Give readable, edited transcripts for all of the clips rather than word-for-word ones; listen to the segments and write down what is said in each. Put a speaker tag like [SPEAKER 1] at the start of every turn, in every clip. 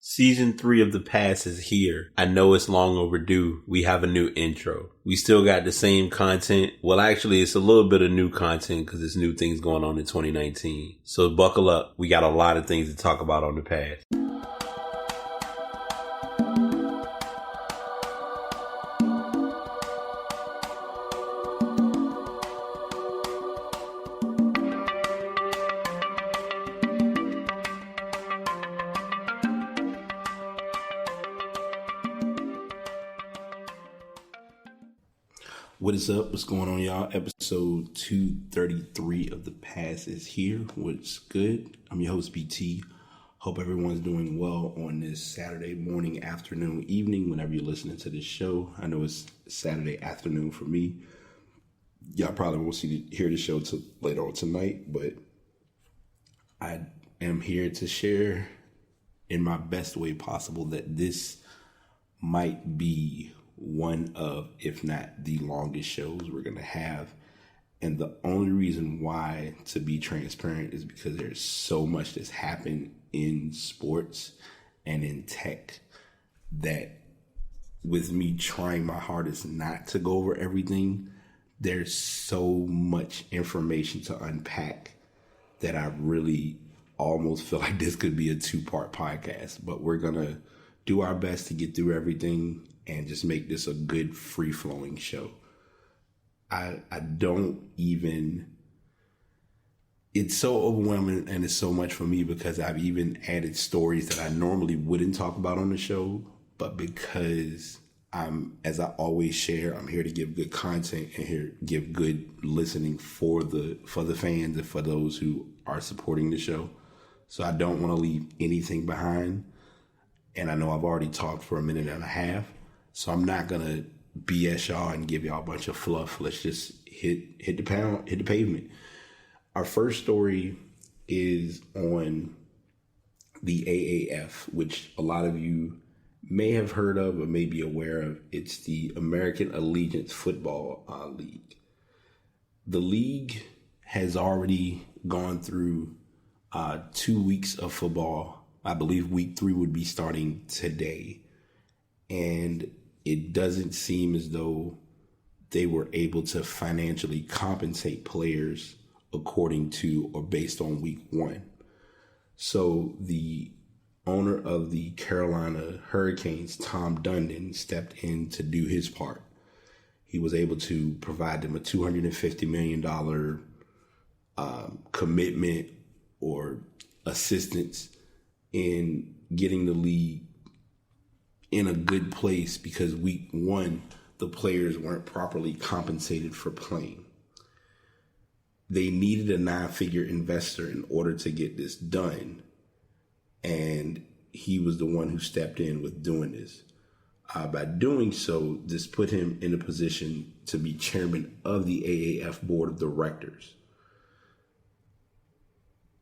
[SPEAKER 1] Season 3 of The Pass is here. I know it's long overdue. We have a new intro. We still got the same content. Well, actually, it's a little bit of new content because there's new things going on in 2019. So buckle up. We got a lot of things to talk about on The Pass. What is up? What's going on, y'all? Episode 233 of The Pass is here. What's good? I'm your host, BT. Hope everyone's doing well on this Saturday morning, afternoon, evening, whenever you're listening to this show. I know it's Saturday afternoon for me. Y'all probably won't hear the show till later on tonight, but I am here to share in my best way possible that this might be one of, if not the longest shows we're going to have. And the only reason why, to be transparent, is because there's so much that's happened in sports and in tech that with me trying my hardest not to go over everything, there's so much information to unpack that I really almost feel like this could be a 2-part podcast. But we're going to do our best to get through everything and just make this a good free-flowing show. I don't even, it's so overwhelming and it's so much for me because I've even added stories that I normally wouldn't talk about on the show, but because as I always share, I'm here to give good content and here give good listening for the fans and for those who are supporting the show. So I don't want to leave anything behind. And I know I've already talked for a minute and a half. So I'm not going to BS y'all and give y'all a bunch of fluff. Let's just hit the pavement. Our first story is on the AAF, which a lot of you may have heard of or may be aware of. It's the American Allegiance Football League. The league has already gone through 2 weeks of football. I believe week 3 would be starting today. And it doesn't seem as though they were able to financially compensate players according to or based on week 1. So the owner of the Carolina Hurricanes, Tom Dundon, stepped in to do his part. He was able to provide them a $250 million commitment or assistance in getting the league in a good place because week 1, the players weren't properly compensated for playing. They needed a 9-figure investor in order to get this done. And he was the one who stepped in with doing this. By doing so, this put him in a position to be chairman of the AAF board of directors.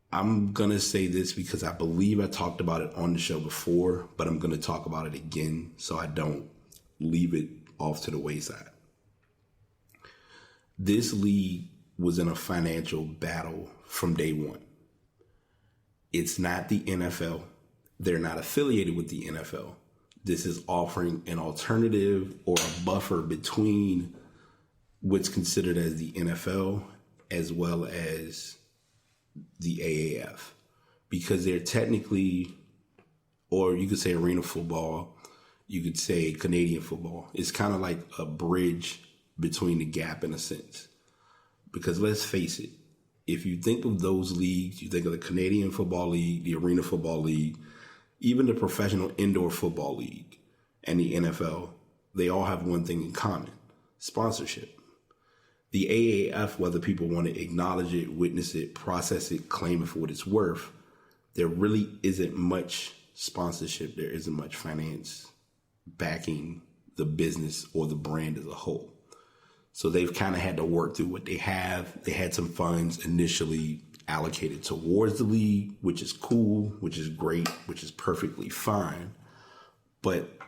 [SPEAKER 1] I'm going to say this because I believe I talked about it on the show before, but I'm going to talk about it again so I don't leave it off to the wayside. This league was in a financial battle from day one. It's not the NFL. They're not affiliated with the NFL. This is offering an alternative or a buffer between what's considered as the NFL as well as the AAF, because they're technically, or you could say arena football, you could say Canadian football. It's kind of like a bridge between the gap in a sense. Because let's face it, if you think of those leagues, you think of the Canadian Football League, the Arena Football League, even the Professional Indoor Football League and the NFL, they all have one thing in common: sponsorship. The AAF, whether people want to acknowledge it, witness it, process it, claim it for what it's worth, there really isn't much sponsorship. There isn't much finance backing the business or the brand as a whole. So they've kind of had to work through what they have. They had some funds initially allocated towards the league, which is cool, which is great, which is perfectly fine. But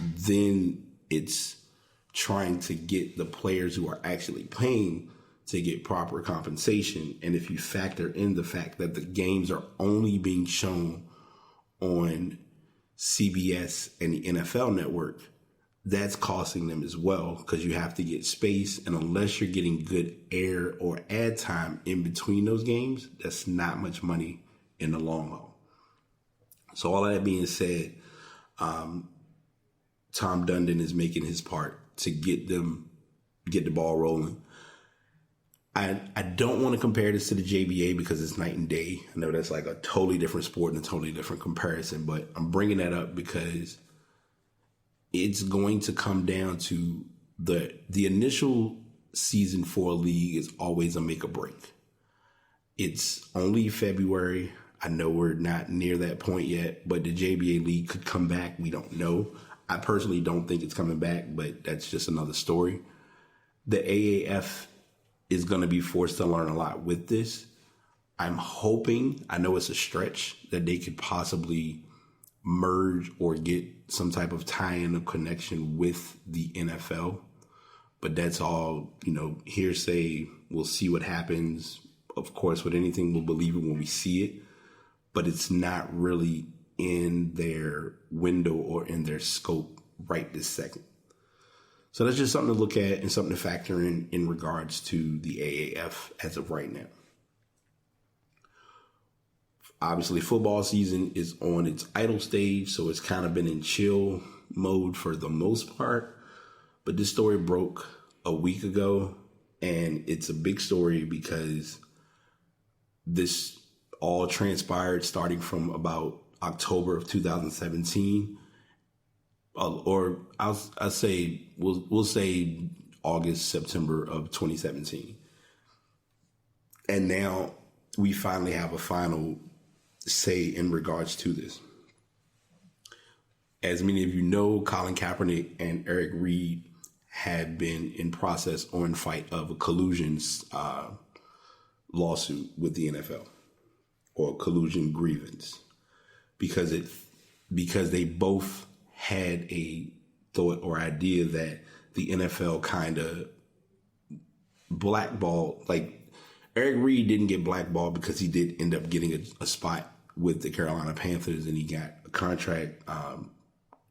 [SPEAKER 1] then it's trying to get the players who are actually paying to get proper compensation. And if you factor in the fact that the games are only being shown on CBS and the NFL network, that's costing them as well because you have to get space. And unless you're getting good air or ad time in between those games, that's not much money in the long haul. So all that being said, Tom Dundon is making his part to get the ball rolling. I don't want to compare this to the JBA because it's night and day. I know that's like a totally different sport and a totally different comparison, but I'm bringing that up because it's going to come down to the initial season for a league is always a make or break. It's only February. I know we're not near that point yet, but the JBA league could come back. We don't know. I personally don't think it's coming back, but that's just another story. The AAF is going to be forced to learn a lot with this. I'm hoping, I know it's a stretch, that they could possibly merge or get some type of tie-in or connection with the NFL. But that's all, hearsay. We'll see what happens. Of course, with anything, we'll believe it when we see it. But it's not really in their window or in their scope right this second. So that's just something to look at and something to factor in regards to the AAF as of right now. Obviously, football season is on its idle stage, so it's kind of been in chill mode for the most part. But this story broke a week ago, and it's a big story because this all transpired starting from about October of 2017. Or I'll say we'll say August, September of 2017. And now we finally have a final say in regards to this. As many of you know, Colin Kaepernick and Eric Reid had been in process or in fight of a collusion lawsuit with the NFL, or collusion grievance, because they both had a thought or idea that the NFL kind of blackballed. Like, Eric Reid didn't get blackballed because he did end up getting a spot with the Carolina Panthers, and he got a contract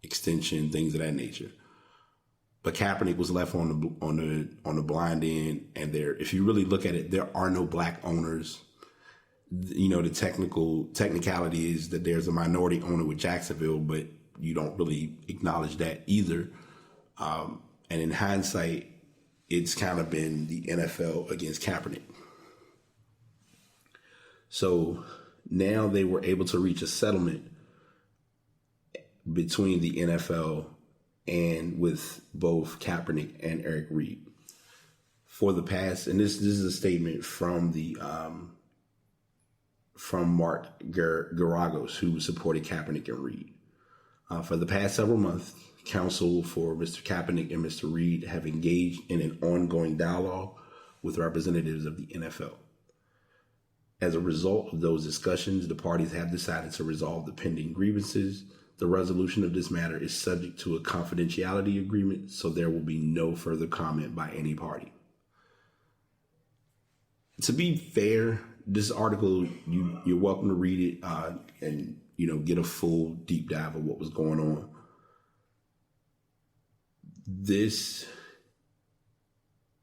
[SPEAKER 1] extension, things of that nature. But Kaepernick was left on the blind end, and if you really look at it, there are no black owners. The technicality is that there's a minority owner with Jacksonville, but you don't really acknowledge that either. And in hindsight, it's kind of been the NFL against Kaepernick. So now they were able to reach a settlement between the NFL and with both Kaepernick and Eric Reid for the past. And this is a statement from from Mark Garagos, who supported Kaepernick and Reid. For the past several months, counsel for Mr. Kaepernick and Mr. Reid have engaged in an ongoing dialogue with representatives of the NFL. As a result of those discussions, the parties have decided to resolve the pending grievances. The resolution of this matter is subject to a confidentiality agreement, so there will be no further comment by any party. To be fair, this article, you're welcome to read it and get a full deep dive of what was going on. This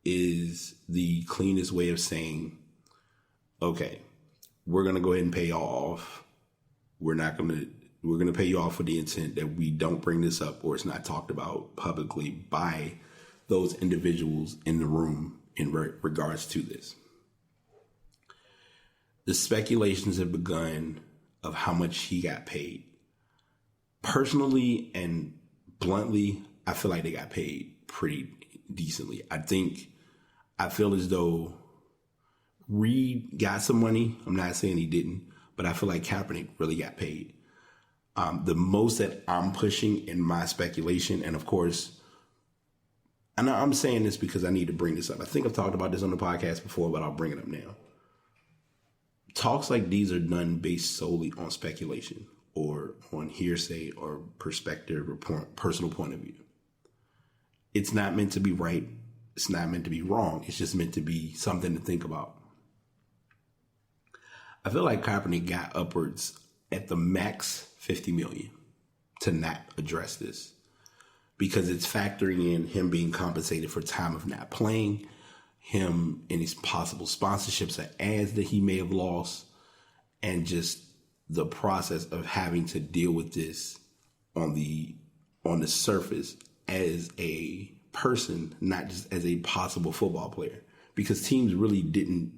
[SPEAKER 1] is the cleanest way of saying, okay, we're going to go ahead and pay y'all off. We're going to pay you off for the intent that we don't bring this up, or it's not talked about publicly by those individuals in the room in regards to this. The speculations have begun of how much he got paid. Personally and bluntly, I feel like they got paid pretty decently. I feel as though Reid got some money. I'm not saying he didn't, but I feel like Kaepernick really got paid. The most that I'm pushing in my speculation, and of course, I'm saying this because I need to bring this up. I think I've talked about this on the podcast before, but I'll bring it up now. Talks like these are done based solely on speculation or on hearsay or perspective or personal point of view. It's not meant to be right. It's not meant to be wrong. It's just meant to be something to think about. I feel like Kaepernick got upwards at the max $50 million. to not address this, because it's factoring in him being compensated for time of not playing, him and his possible sponsorships or ads that he may have lost, and just the process of having to deal with this on the surface as a person, not just as a possible football player, because teams really didn't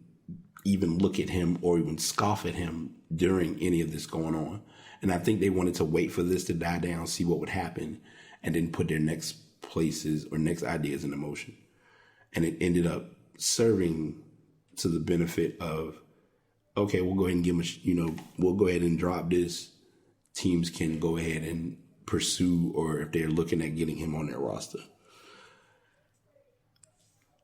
[SPEAKER 1] even look at him or even scoff at him during any of this going on. And I think they wanted to wait for this to die down, see what would happen, and then put their next places or next ideas into motion. And it ended up serving to the benefit of, okay, we'll go ahead and give him, we'll go ahead and drop this. Teams can go ahead and pursue, or if they're looking at getting him on their roster.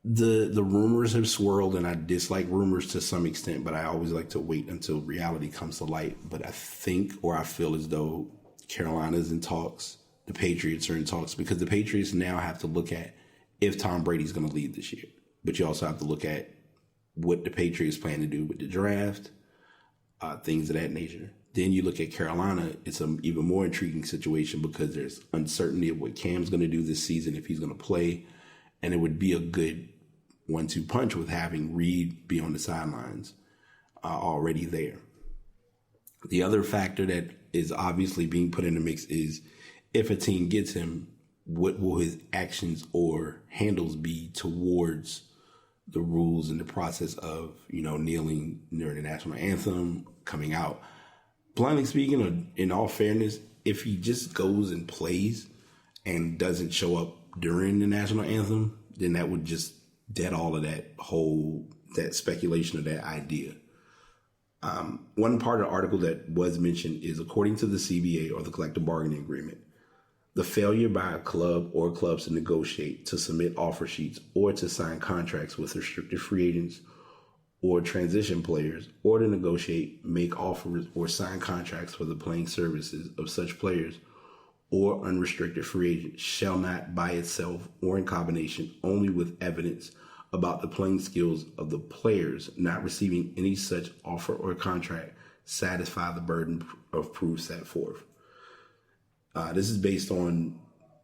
[SPEAKER 1] The rumors have swirled, and I dislike rumors to some extent, but I always like to wait until reality comes to light. But I think, or I feel as though Carolina's in talks, the Patriots are in talks, because the Patriots now have to look at if Tom Brady's going to lead this year. But you also have to look at what the Patriots plan to do with the draft, things of that nature. Then you look at Carolina, it's an even more intriguing situation because there's uncertainty of what Cam's going to do this season, if he's going to play. And it would be a good 1-2 punch with having Reed be on the sidelines already there. The other factor that is obviously being put in the mix is, if a team gets him, what will his actions or handles be towards the rules and the process of, kneeling during the national anthem, coming out. Bluntly speaking, or in all fairness, if he just goes and plays and doesn't show up during the national anthem, then that would just dead all of that speculation of that idea. One part of the article that was mentioned is, according to the CBA, or the collective bargaining agreement, the failure by a club or clubs to negotiate, to submit offer sheets, or to sign contracts with restricted free agents or transition players, or to negotiate, make offers, or sign contracts for the playing services of such players or unrestricted free agents shall not, by itself or in combination only with evidence about the playing skills of the players not receiving any such offer or contract, satisfy the burden of proof set forth. This is based on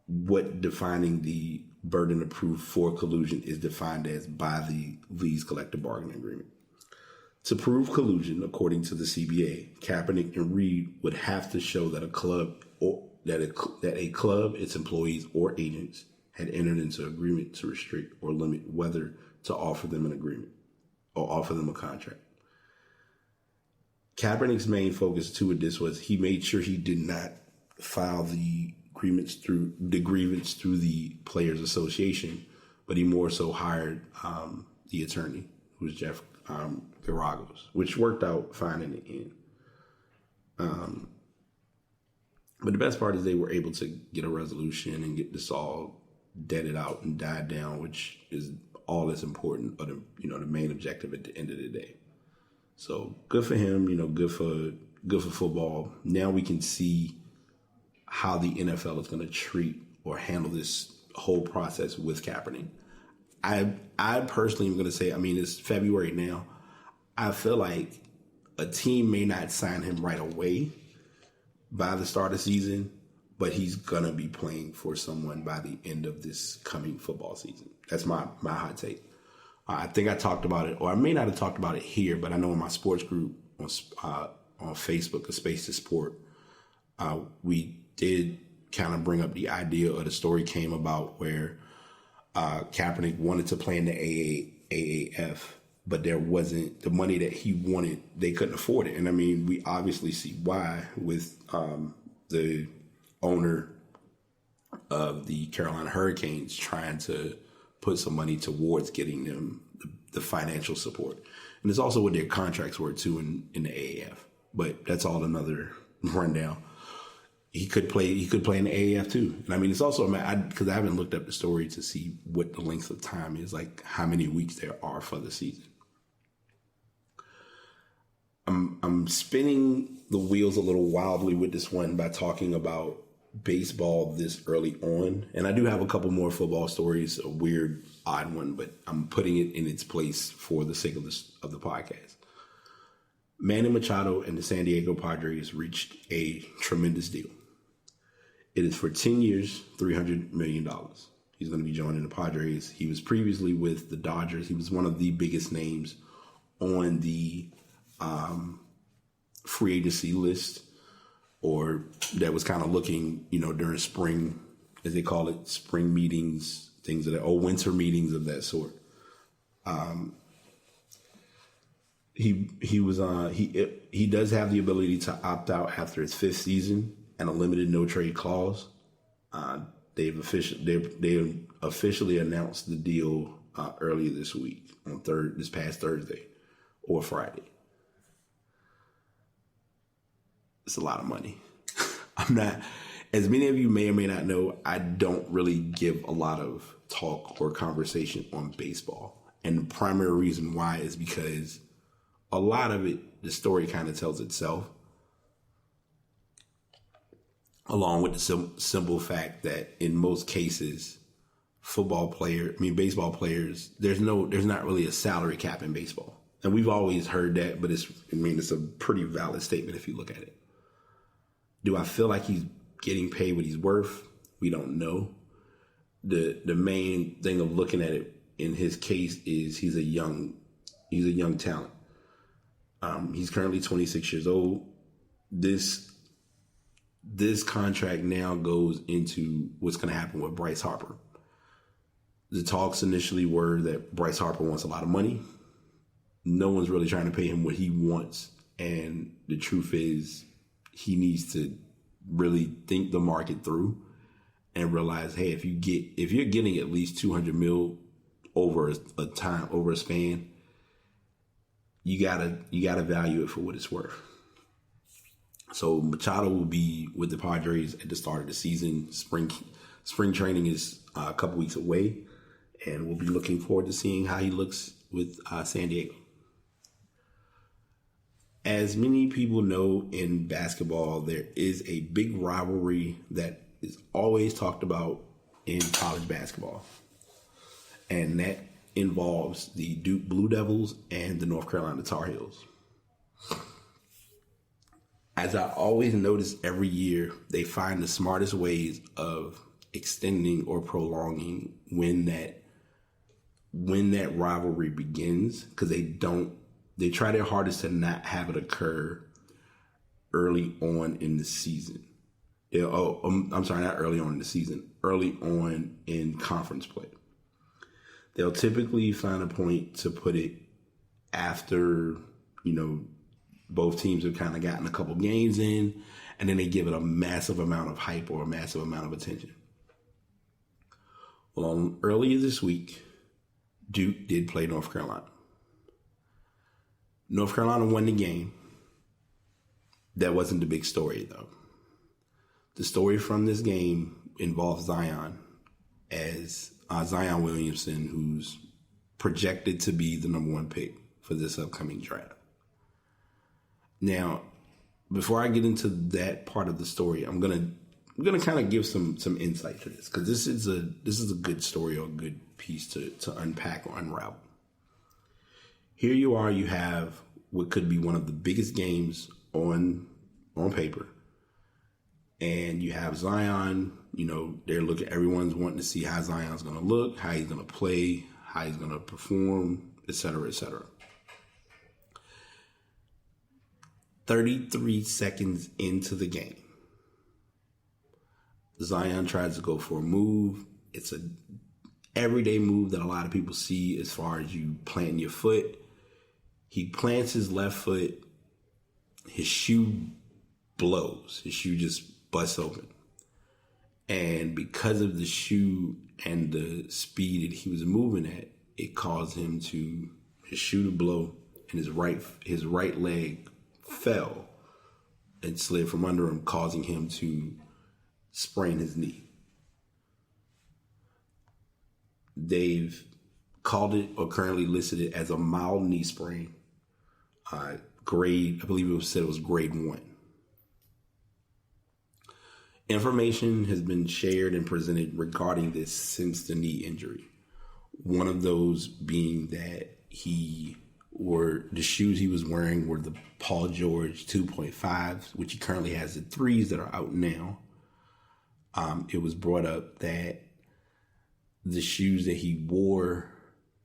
[SPEAKER 1] what defining the burden of proof for collusion is defined as by the league's collective bargaining agreement. To prove collusion, according to the CBA, Kaepernick and Reed would have to show that a club, its employees or agents, had entered into agreement to restrict or limit whether to offer them an agreement or offer them a contract. Kaepernick's main focus to this was, he made sure he did not file the grievance through the Players Association, but he more so hired the attorney, who was Jeff Garagos, which worked out fine in the end. But the best part is they were able to get a resolution and get this all deaded out and died down, which is all that's important, or the main objective at the end of the day. So good for him, good for football. Now we can see how the NFL is going to treat or handle this whole process with Kaepernick. I personally am going to say, it's February now. I feel like a team may not sign him right away by the start of the season, but he's going to be playing for someone by the end of this coming football season. That's my hot take. I think I talked about it, or I may not have talked about it here, but I know in my sports group on Facebook, A Space to Sport, we did kind of bring up the idea, or the story came about where Kaepernick wanted to play in the AAF, but there wasn't the money that he wanted. They couldn't afford it. And we obviously see why with the owner of the Carolina Hurricanes trying to put some money towards getting them the financial support. And it's also what their contracts were too in the AAF. But that's all another rundown. He could play in the AAF too. And it's also, because I haven't looked up the story to see what the length of time is, like how many weeks there are for the season. I'm spinning the wheels a little wildly with this one by talking about baseball this early on. And I do have a couple more football stories, a weird, odd one, but I'm putting it in its place for the sake of the podcast. Manny Machado and the San Diego Padres reached a tremendous deal. It is for 10 years, $300 million. He's going to be joining the Padres. He was previously with the Dodgers. He was one of the biggest names on the free agency list, or that was kind of looking, during spring, as they call it, spring meetings, things of that, or winter meetings of that sort. He does have the ability to opt out after his 5th season and a limited no trade clause. They officially announced the deal earlier this week on this past Thursday or Friday. It's a lot of money. I'm not, as many of you may or may not know, I don't really give a lot of talk or conversation on baseball. And the primary reason why is because a lot of it, the story kind of tells itself, along with the simple fact that in most cases, baseball players, there's not really a salary cap in baseball. And we've always heard that, but it's a pretty valid statement if you look at it. Do I feel like he's getting paid what he's worth? We don't know. The main thing of looking at it in his case is he's a young talent. He's currently 26 years old. This contract now goes into what's going to happen with Bryce Harper. The talks initially were that Bryce Harper wants a lot of money. No one's really trying to pay him what he wants. And the truth is, he needs to really think the market through and realize, hey, if you're getting at least $200 million over a span, you gotta value it for what it's worth. So Machado will be with the Padres at the start of the season. Spring training is a couple weeks away, and we'll be looking forward to seeing how he looks with San Diego. As many people know in basketball, there is a big rivalry that is always talked about in college basketball, and that involves the Duke Blue Devils and the North Carolina Tar Heels. As I always notice every year, they find the smartest ways of extending or prolonging when that rivalry begins, because they try their hardest to not have it occur early on in the season. I'm sorry, not early on in the season, early on in conference play. They'll typically find a point to put it after, both teams have kind of gotten a couple games in, and then they give it a massive amount of hype or a massive amount of attention. Well, earlier this week, Duke did play North Carolina. North Carolina won the game. That wasn't the big story, though. The story from this game involves Zion, as Zion Williamson, who's projected to be the number 1 pick for this upcoming draft. Now, before I get into that part of the story, I'm gonna kind of give some insight to this, because this is a good story or a good piece to unpack or unravel. Here you are, you have what could be one of the biggest games on paper, and you have Zion. Everyone's wanting to see how Zion's going to look, how he's going to play, how he's going to perform, et cetera, et cetera. 33 seconds into the game, Zion tries to go for a move. It's a everyday move that a lot of people see as far as you planting your foot. He plants his left foot. His shoe blows. His shoe just busts open. And because of the shoe and the speed that he was moving at, it caused his shoe to blow, and his right leg fell and slid from under him, causing him to sprain his knee. They've called it, or currently listed it, as a mild knee sprain. Grade, I believe it was said it was grade 1. Information has been shared and presented regarding this since the knee injury. One of those being that the shoes he was wearing were the Paul George 2.5s, which he currently has the 3s that are out now. it was brought up that the shoes that he wore,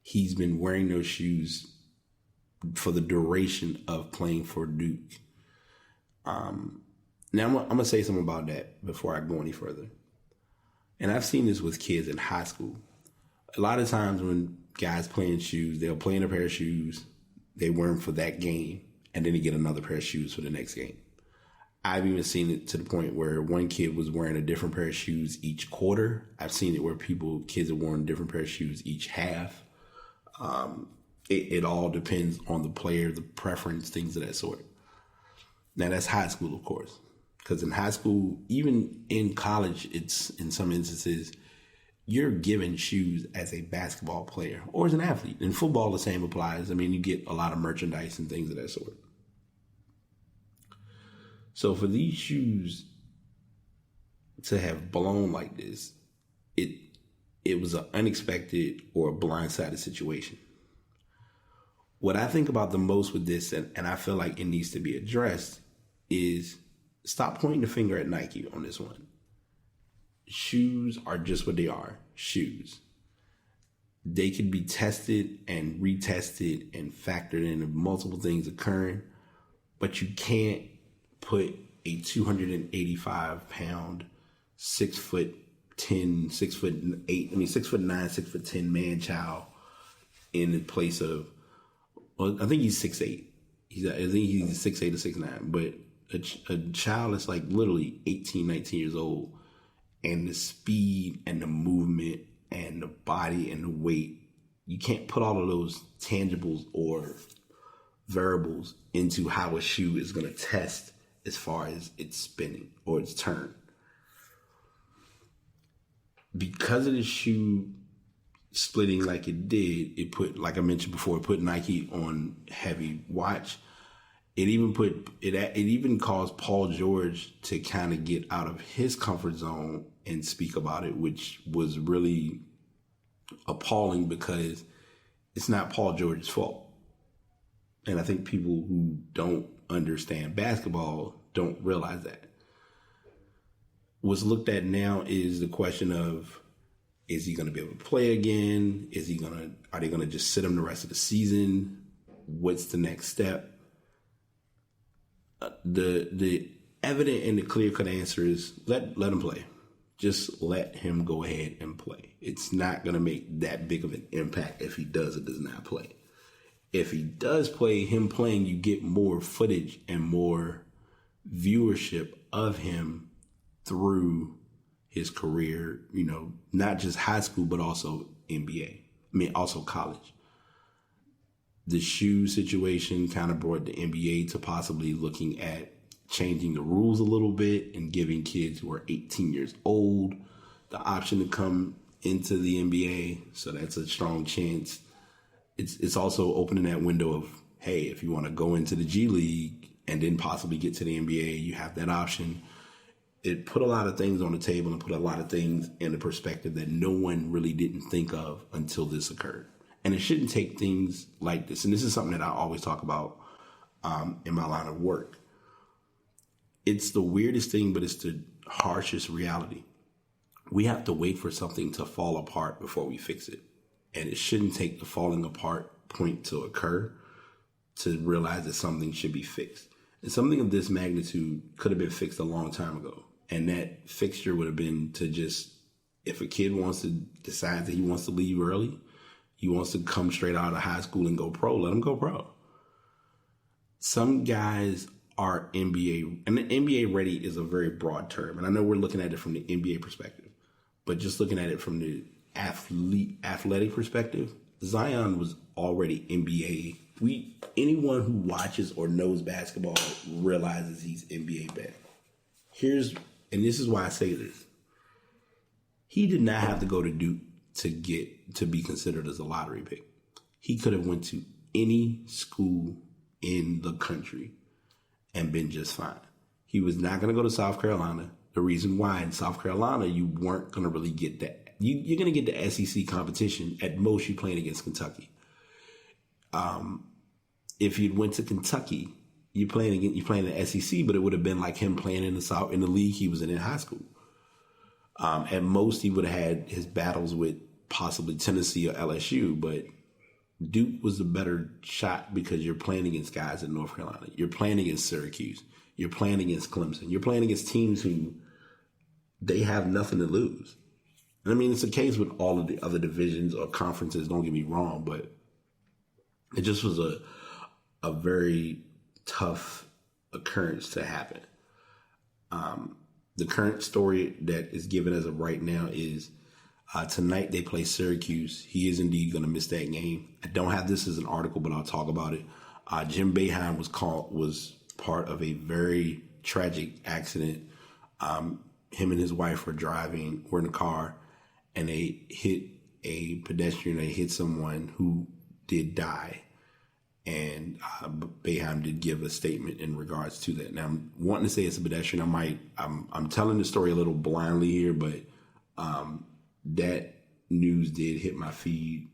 [SPEAKER 1] he's been wearing those shoes for the duration of playing for Duke. Now, I'm going to say something about that before I go any further. And I've seen this with kids in high school. A lot of times when guys play in shoes, they'll play in a pair of shoes, they wear them for that game, and then they get another pair of shoes for the next game. I've even seen it to the point where one kid was wearing a different pair of shoes each quarter. I've seen it where kids have worn a different pair of shoes each half. It all depends on the player, the preference, things of that sort. Now, that's high school, of course, because in high school, even in college, it's in some instances, you're given shoes as a basketball player or as an athlete. In football, the same applies. I mean, you get a lot of merchandise and things of that sort. So for these shoes to have blown like this, it was an unexpected or a blindsided situation. What I think about the most with this, and I feel like it needs to be addressed, is stop pointing the finger at Nike on this one. Shoes are just what they are, shoes. They can be tested and retested and factored into multiple things occurring, but you can't put a 285-pound, 6'10", 6'8", 6'9", 6'10" man child in the place of, well, I think he's 6'8". I think he's 6'8" or 6'9", but a child is like literally 18, 19 years old, and the speed and the movement and the body and the weight, you can't put all of those tangibles or variables into how a shoe is going to test as far as its spinning or its turn. Because of the shoe splitting like it did, it put, like I mentioned before, it put Nike on heavy watch. It even caused Paul George to kind of get out of his comfort zone and speak about it, which was really appalling because it's not Paul George's fault. And I think people who don't understand basketball don't realize that. What's looked at now is the question of, is he going to be able to play again? Are they going to just sit him the rest of the season? What's the next step? The evident and the clear-cut answer is let him play. Just let him go ahead and play. It's not going to make that big of an impact if he does or does not play. If he does play, him playing, you get more footage and more viewership of him through his career, not just high school, but also NBA. Also college. The shoe situation kind of brought the NBA to possibly looking at changing the rules a little bit and giving kids who are 18 years old the option to come into the NBA. So that's a strong chance. It's also opening that window of, hey, if you want to go into the G League and then possibly get to the NBA, you have that option. It put a lot of things on the table and put a lot of things in the perspective that no one really didn't think of until this occurred. And it shouldn't take things like this. And this is something that I always talk about in my line of work. It's the weirdest thing, but it's the harshest reality. We have to wait for something to fall apart before we fix it. And it shouldn't take the falling apart point to occur to realize that something should be fixed. And something of this magnitude could have been fixed a long time ago. And that fixture would have been to just, if a kid wants to decide that he wants to leave early, he wants to come straight out of high school and go pro, let him go pro. Some guys are NBA, and the NBA ready is a very broad term. And I know we're looking at it from the NBA perspective, but just looking at it from the athletic perspective, Zion was already NBA. Anyone who watches or knows basketball realizes he's NBA bad. And this is why I say this. He did not have to go to Duke to be considered as a lottery pick. He could have went to any school in the country and been just fine. He was not going to go to South Carolina. The reason why in South Carolina you weren't going to really get that. You're going to get the SEC competition. At most, you're playing against Kentucky. If you'd went to Kentucky, you're playing in the SEC, but it would have been like him playing in the league he was in high school. At most, he would have had his battles with possibly Tennessee or LSU, but Duke was a better shot because you're playing against guys in North Carolina. You're playing against Syracuse. You're playing against Clemson. You're playing against teams who they have nothing to lose. And I mean, it's the case with all of the other divisions or conferences, don't get me wrong, but it just was a very tough occurrence to happen. The current story that is given as of right now is tonight they play Syracuse. He is indeed going to miss that game. I don't have this as an article, but I'll talk about it. Jim Boeheim was part of a very tragic accident. Him and his wife were in a car, and they hit a pedestrian. They hit someone who did die. And Boeheim did give a statement in regards to that. Now, I'm wanting to say it's a pedestrian. I'm telling the story a little blindly here, but that news did hit my feed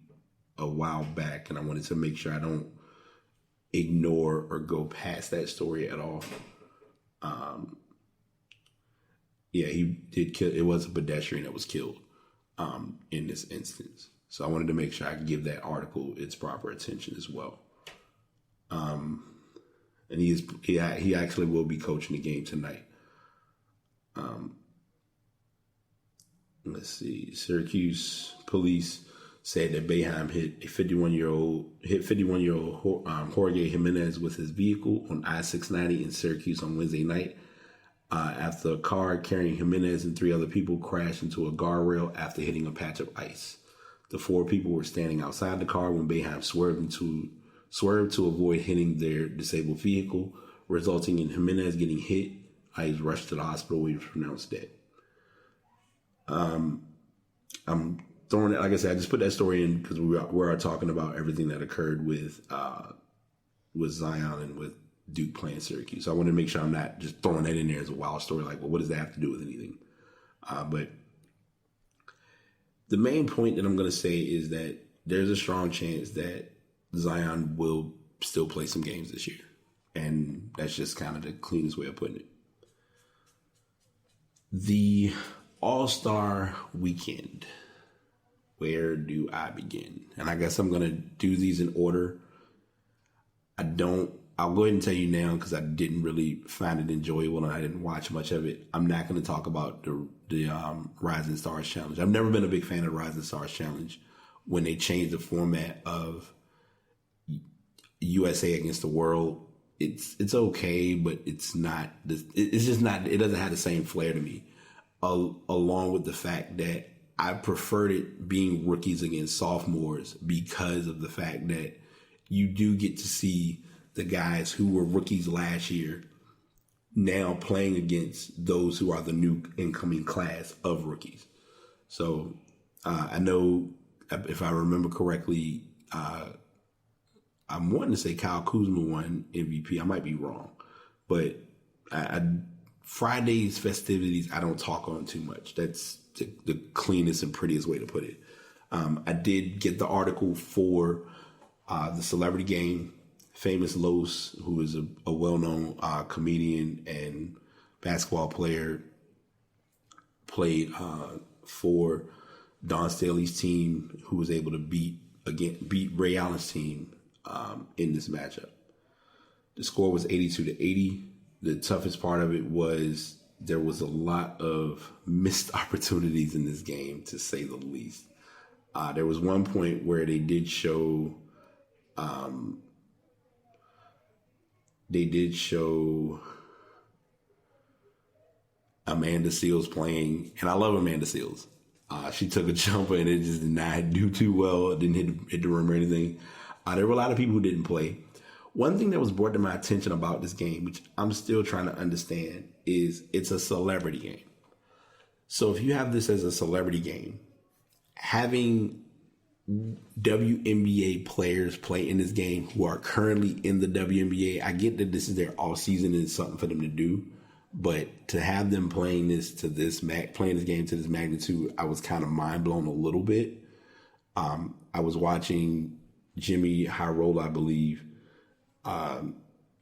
[SPEAKER 1] a while back, and I wanted to make sure I don't ignore or go past that story at all. Yeah, he did kill. It was a pedestrian that was killed in this instance. So I wanted to make sure I give that article its proper attention as well. And he actually will be coaching the game tonight. Let's see. Syracuse police said that Boeheim hit 51-year-old Jorge Jimenez with his vehicle on I-690 in Syracuse on Wednesday night. After a car carrying Jimenez and 3 other people crashed into a guardrail after hitting a patch of ice. The 4 people were standing outside the car when Boeheim swerved to avoid hitting their disabled vehicle, resulting in Jimenez getting hit. He was rushed to the hospital where he was pronounced dead. I'm throwing it, like I said, I just put that story in because we are talking about everything that occurred with Zion and with Duke playing Syracuse. So I want to make sure I'm not just throwing that in there as a wild story. Like, well, what does that have to do with anything? But the main point that I'm going to say is that there's a strong chance that Zion will still play some games this year. And that's just kind of the cleanest way of putting it. The All-Star Weekend. Where do I begin? And I guess I'm going to do these in order. I'll go ahead and tell you now because I didn't really find it enjoyable and I didn't watch much of it. I'm not going to talk about the Rising Stars Challenge. I've never been a big fan of the Rising Stars Challenge when they changed the format of USA against the world. It's okay, but it's not. It's just not. It doesn't have the same flair to me. Along with the fact that I preferred it being rookies against sophomores because of the fact that you do get to see the guys who were rookies last year now playing against those who are the new incoming class of rookies. So I know if I remember correctly, I'm wanting to say Kyle Kuzma won MVP. I might be wrong, but Friday's festivities I don't talk on too much. That's the cleanest and prettiest way to put it. I did get the article for the celebrity game. Famous Los, who is a well-known comedian and basketball player, played for Don Staley's team, who was able to beat Ray Allen's team in this matchup. The score was 82-80. The toughest part of it was there was a lot of missed opportunities in this game, to say the least. There was one point where they did show Amanda Seales playing, and I love Amanda Seales. She took a jumper and it just did not do too well. It didn't hit the rim or anything. There were a lot of people who didn't play. One thing that was brought to my attention about this game, which I'm still trying to understand, is it's a celebrity game. So if you have this as a celebrity game, having WNBA players play in this game who are currently in the WNBA, I get that this is their off season and it's something for them to do, but to have them playing this game to this magnitude, I was kind of mind blown a little bit. I was watching Jimmy Hyrola, I believe,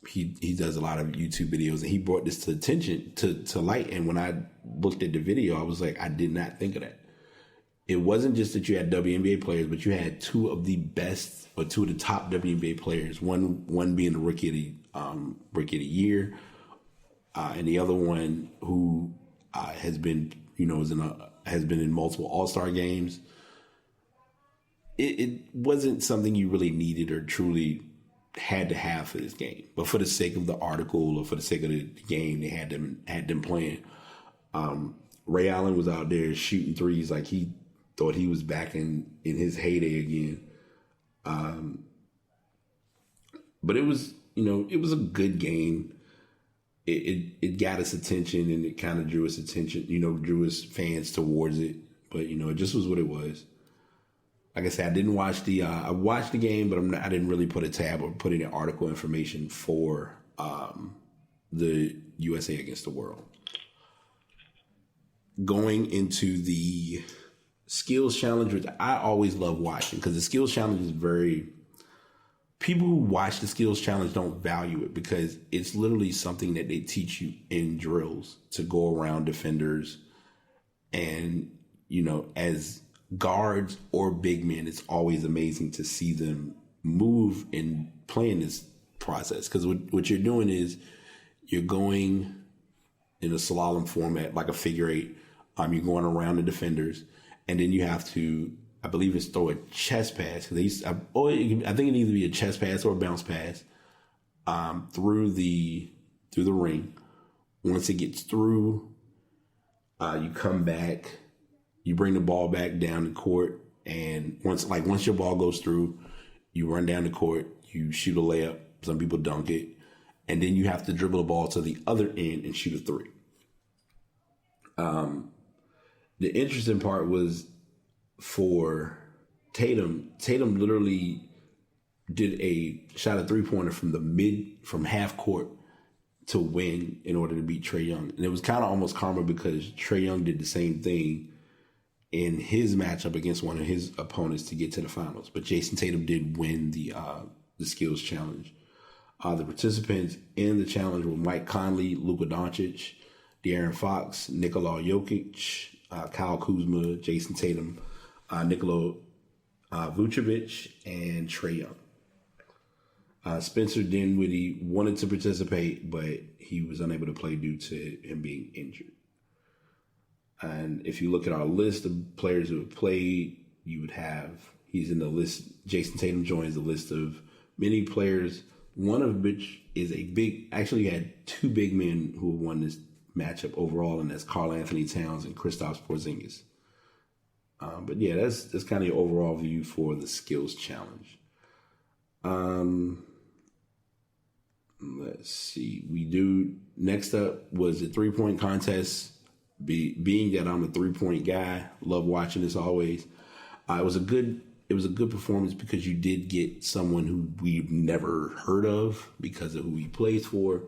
[SPEAKER 1] he does a lot of YouTube videos, and he brought this to attention to light. And when I looked at the video, I was like, I did not think of that. It wasn't just that you had WNBA players, but you had two of the best or two of the top WNBA players. One being the rookie of the year, and the other one who has been has been in multiple All-Star games. It wasn't something you really needed or truly had to have for this game, but for the sake of the article or for the sake of the game, they had them playing. Ray Allen was out there shooting threes like he thought he was back in his heyday again. But it was a good game. It got us attention, and it kind of drew us attention, drew us fans towards it. But it just was what it was. Like I said, I didn't watch I watched the game, but I didn't really put a tab or put any article information for the USA against the world. Going into the skills challenge, which I always love watching, because the skills challenge is people who watch the skills challenge don't value it, because it's literally something that they teach you in drills to go around defenders. And, as guards or big men, it's always amazing to see them move and play in this process. Because what you're doing is you're going in a slalom format, like a figure eight. You're going around the defenders, and then you have to, I believe it's throw a chest pass. I think it needs to be a chest pass or a bounce pass through the ring. Once it gets through, you come back, you bring the ball back down the court, and once your ball goes through, you run down the court, you shoot a layup. Some people dunk it, and then you have to dribble the ball to the other end and shoot a three. The interesting part was for Tatum. Tatum literally shot a 3-pointer from half court to win in order to beat Trae Young. And it was kind of almost karma, because Trae Young did the same thing in his matchup against one of his opponents to get to the finals. But Jason Tatum did win the skills challenge. The participants in the challenge were Mike Conley, Luka Doncic, De'Aaron Fox, Nikola Jokic, Kyle Kuzma, Jason Tatum, Nikola Vucevic, and Trae Young. Spencer Dinwiddie wanted to participate, but he was unable to play due to him being injured. And if you look at our list of players who have played, you would have, he's in the list, Jason Tatum joins the list of many players, one of which is actually you had two big men who have won this matchup overall, and that's Karl Anthony Towns and Kristaps Porzingis. But yeah, that's kind of your overall view for the skills challenge. Let's see. Next up was the 3-point contest. Being that I'm a 3-point guy, love watching this always. It was a good performance, because you did get someone who we've never heard of because of who he plays for.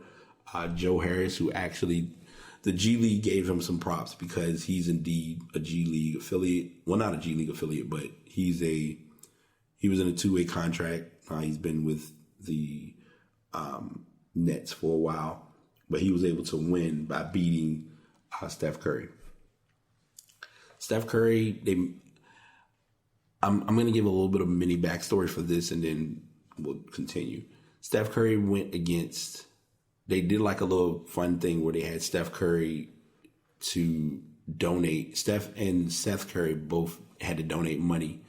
[SPEAKER 1] Joe Harris, who actually, the G League gave him some props, because he's indeed a G League affiliate. Well, not a G League affiliate, but he was in a 2-way contract. He's been with the Nets for a while, but he was able to win by beating Steph Curry. Steph Curry, I'm going to give a little bit of a mini backstory for this, and then we'll continue. Steph Curry they did like a little fun thing where they had Steph Curry to donate. Steph and Seth Curry both had to donate money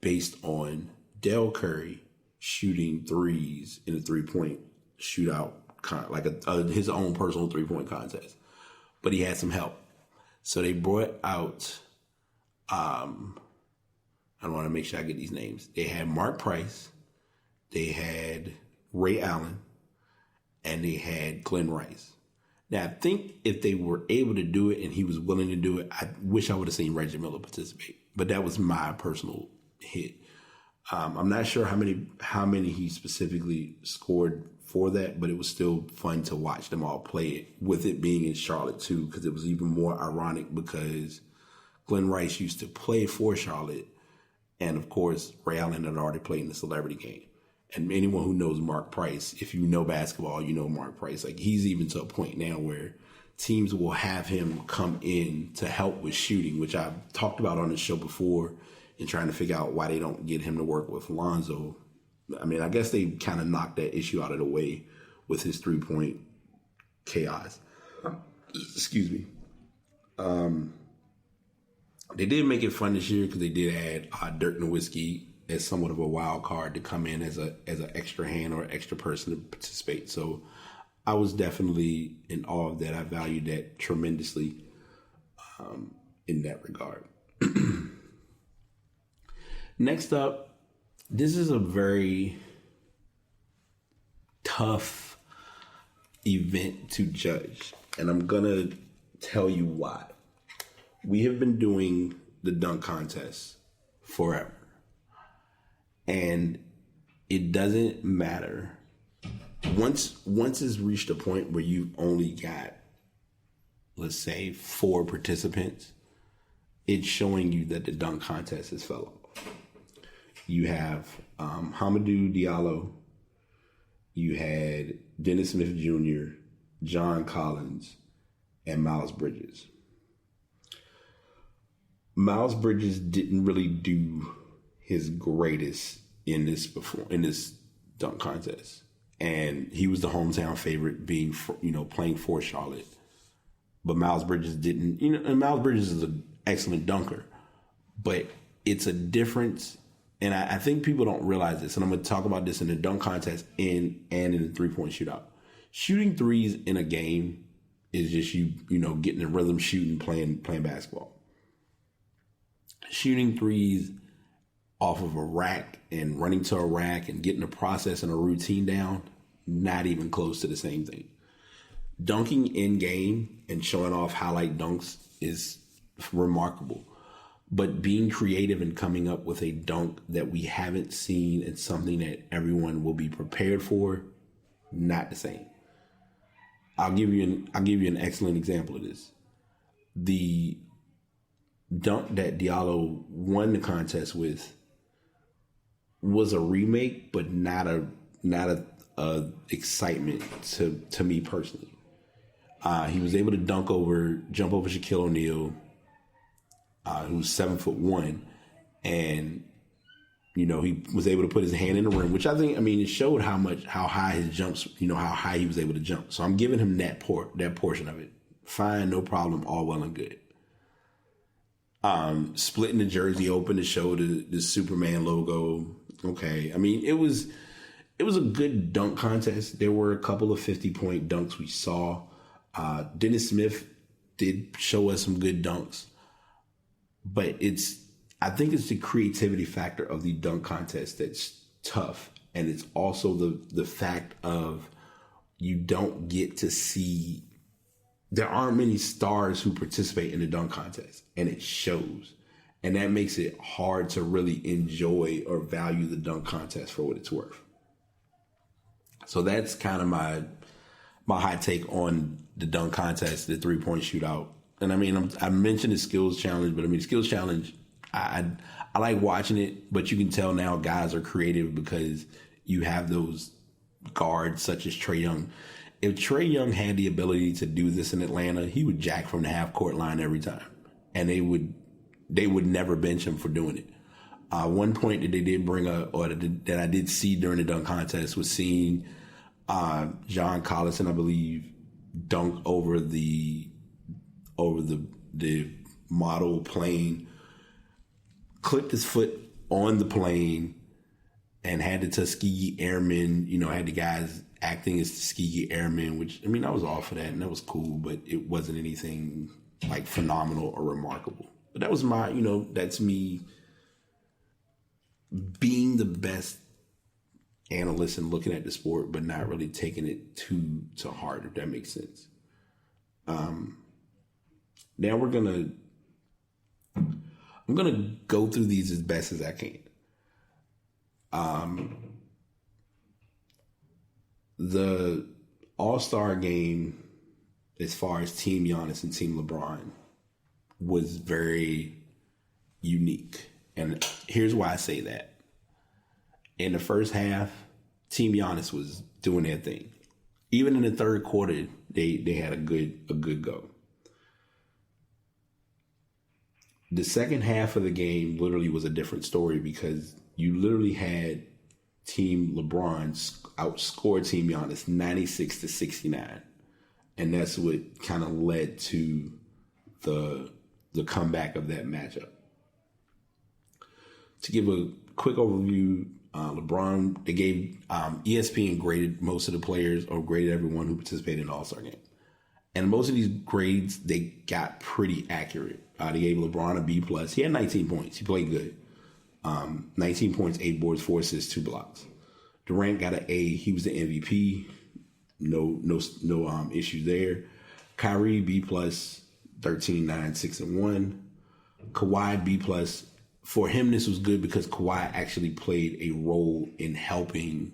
[SPEAKER 1] based on Dell Curry shooting threes in a 3-point shootout, like his own personal 3-point contest. But he had some help. So they brought out, I want to make sure I get these names. They had Mark Price, they had Ray Allen, and they had Glenn Rice. Now, I think if they were able to do it and he was willing to do it, I wish I would have seen Reggie Miller participate. But that was my personal hit. I'm not sure how many he specifically scored for that, but it was still fun to watch them all play it, with it being in Charlotte too, because it was even more ironic because Glenn Rice used to play for Charlotte, and of course Ray Allen had already played in the celebrity game. And anyone who knows Mark Price, if you know basketball, you know Mark Price. Like, he's even to a point now where teams will have him come in to help with shooting, which I've talked about on the show before, and trying to figure out why they don't get him to work with Lonzo. I mean, I guess they kind of knocked that issue out of the way with his 3-point chaos. Excuse me. They did make it fun this year because they did add Dirk Nowitzki as somewhat of a wild card to come in as an extra hand or extra person to participate. So I was definitely in awe of that. I valued that tremendously in that regard. Next up, this is a very tough event to judge, and I'm going to tell you why. We have been doing the dunk contest forever, and it doesn't matter. Once it's reached a point where you've only got, let's say, 4 participants, it's showing you that the dunk contest has fell off. You have Hamidou Diallo. You had Dennis Smith Jr., John Collins, and Miles Bridges. Miles Bridges didn't really do his greatest in this dunk contest, and he was the hometown favorite, being playing for Charlotte. But Miles Bridges didn't. And Miles Bridges is an excellent dunker, but it's a difference. And I think people don't realize this, and I'm going to talk about this in the dunk contest and in the 3-point shootout. Shooting threes in a game is just you getting the rhythm, shooting, playing basketball. Shooting threes off of a rack and running to a rack and getting a process and a routine down, not even close to the same thing. Dunking in game and showing off highlight dunks is remarkable. But being creative and coming up with a dunk that we haven't seen and something that everyone will be prepared for, not the same. I'll give you an excellent example of this. The dunk that Diallo won the contest with was a remake, but not a excitement to me personally. He was able to jump over Shaquille O'Neal, who was 7'1", and he was able to put his hand in the rim, which it showed how high his jumps, how high he was able to jump. So I'm giving him that portion of it. Fine, no problem, all well and good. Splitting the jersey open to show the Superman logo. Okay, it was a good dunk contest. There were a couple of 50-point dunks we saw. Dennis Smith did show us some good dunks. But I think it's the creativity factor of the dunk contest that's tough. And it's also the fact of you don't get to see, there aren't many stars who participate in the dunk contest, and it shows. And that makes it hard to really enjoy or value the dunk contest for what it's worth. So that's kind of my hot take on the dunk contest, the 3-point shootout. And I mentioned the skills challenge, but the skills challenge, I like watching it, but you can tell now guys are creative because you have those guards such as Trae Young. If Trae Young had the ability to do this in Atlanta, he would jack from the half-court line every time, and they would never bench him for doing it. One point that they did bring up, or that I did see during the dunk contest, was seeing John Collison, I believe, dunk over the model plane, clipped his foot on the plane, and had the Tuskegee Airmen, had the guys acting as Tuskegee Airmen, which, I was all for that, and that was cool, but it wasn't anything like phenomenal or remarkable. But that was that's me being the best analyst and looking at the sport, but not really taking it too to heart, if that makes sense. Now I'm gonna go through these as best as I can. The All-Star game, as far as Team Giannis and Team LeBron, was very unique. And here's why I say that. In the first half, Team Giannis was doing their thing. Even in the third quarter, they had a good go. The second half of the game literally was a different story because you literally had Team LeBron outscore Team Giannis 96-69. And that's what kind of led to the comeback of that matchup. To give a quick overview, LeBron, they gave ESPN graded most of the players or graded everyone who participated in the All-Star game. And most of these grades, they got pretty accurate. They gave LeBron a B+. He had 19 points. He played good. 19 points, 8 boards, 4 assists, 2 blocks. Durant got an A. He was the MVP. No issues there. Kyrie, B+, 13, 9, 6, and 1. Kawhi, B+. For him, this was good because Kawhi actually played a role in helping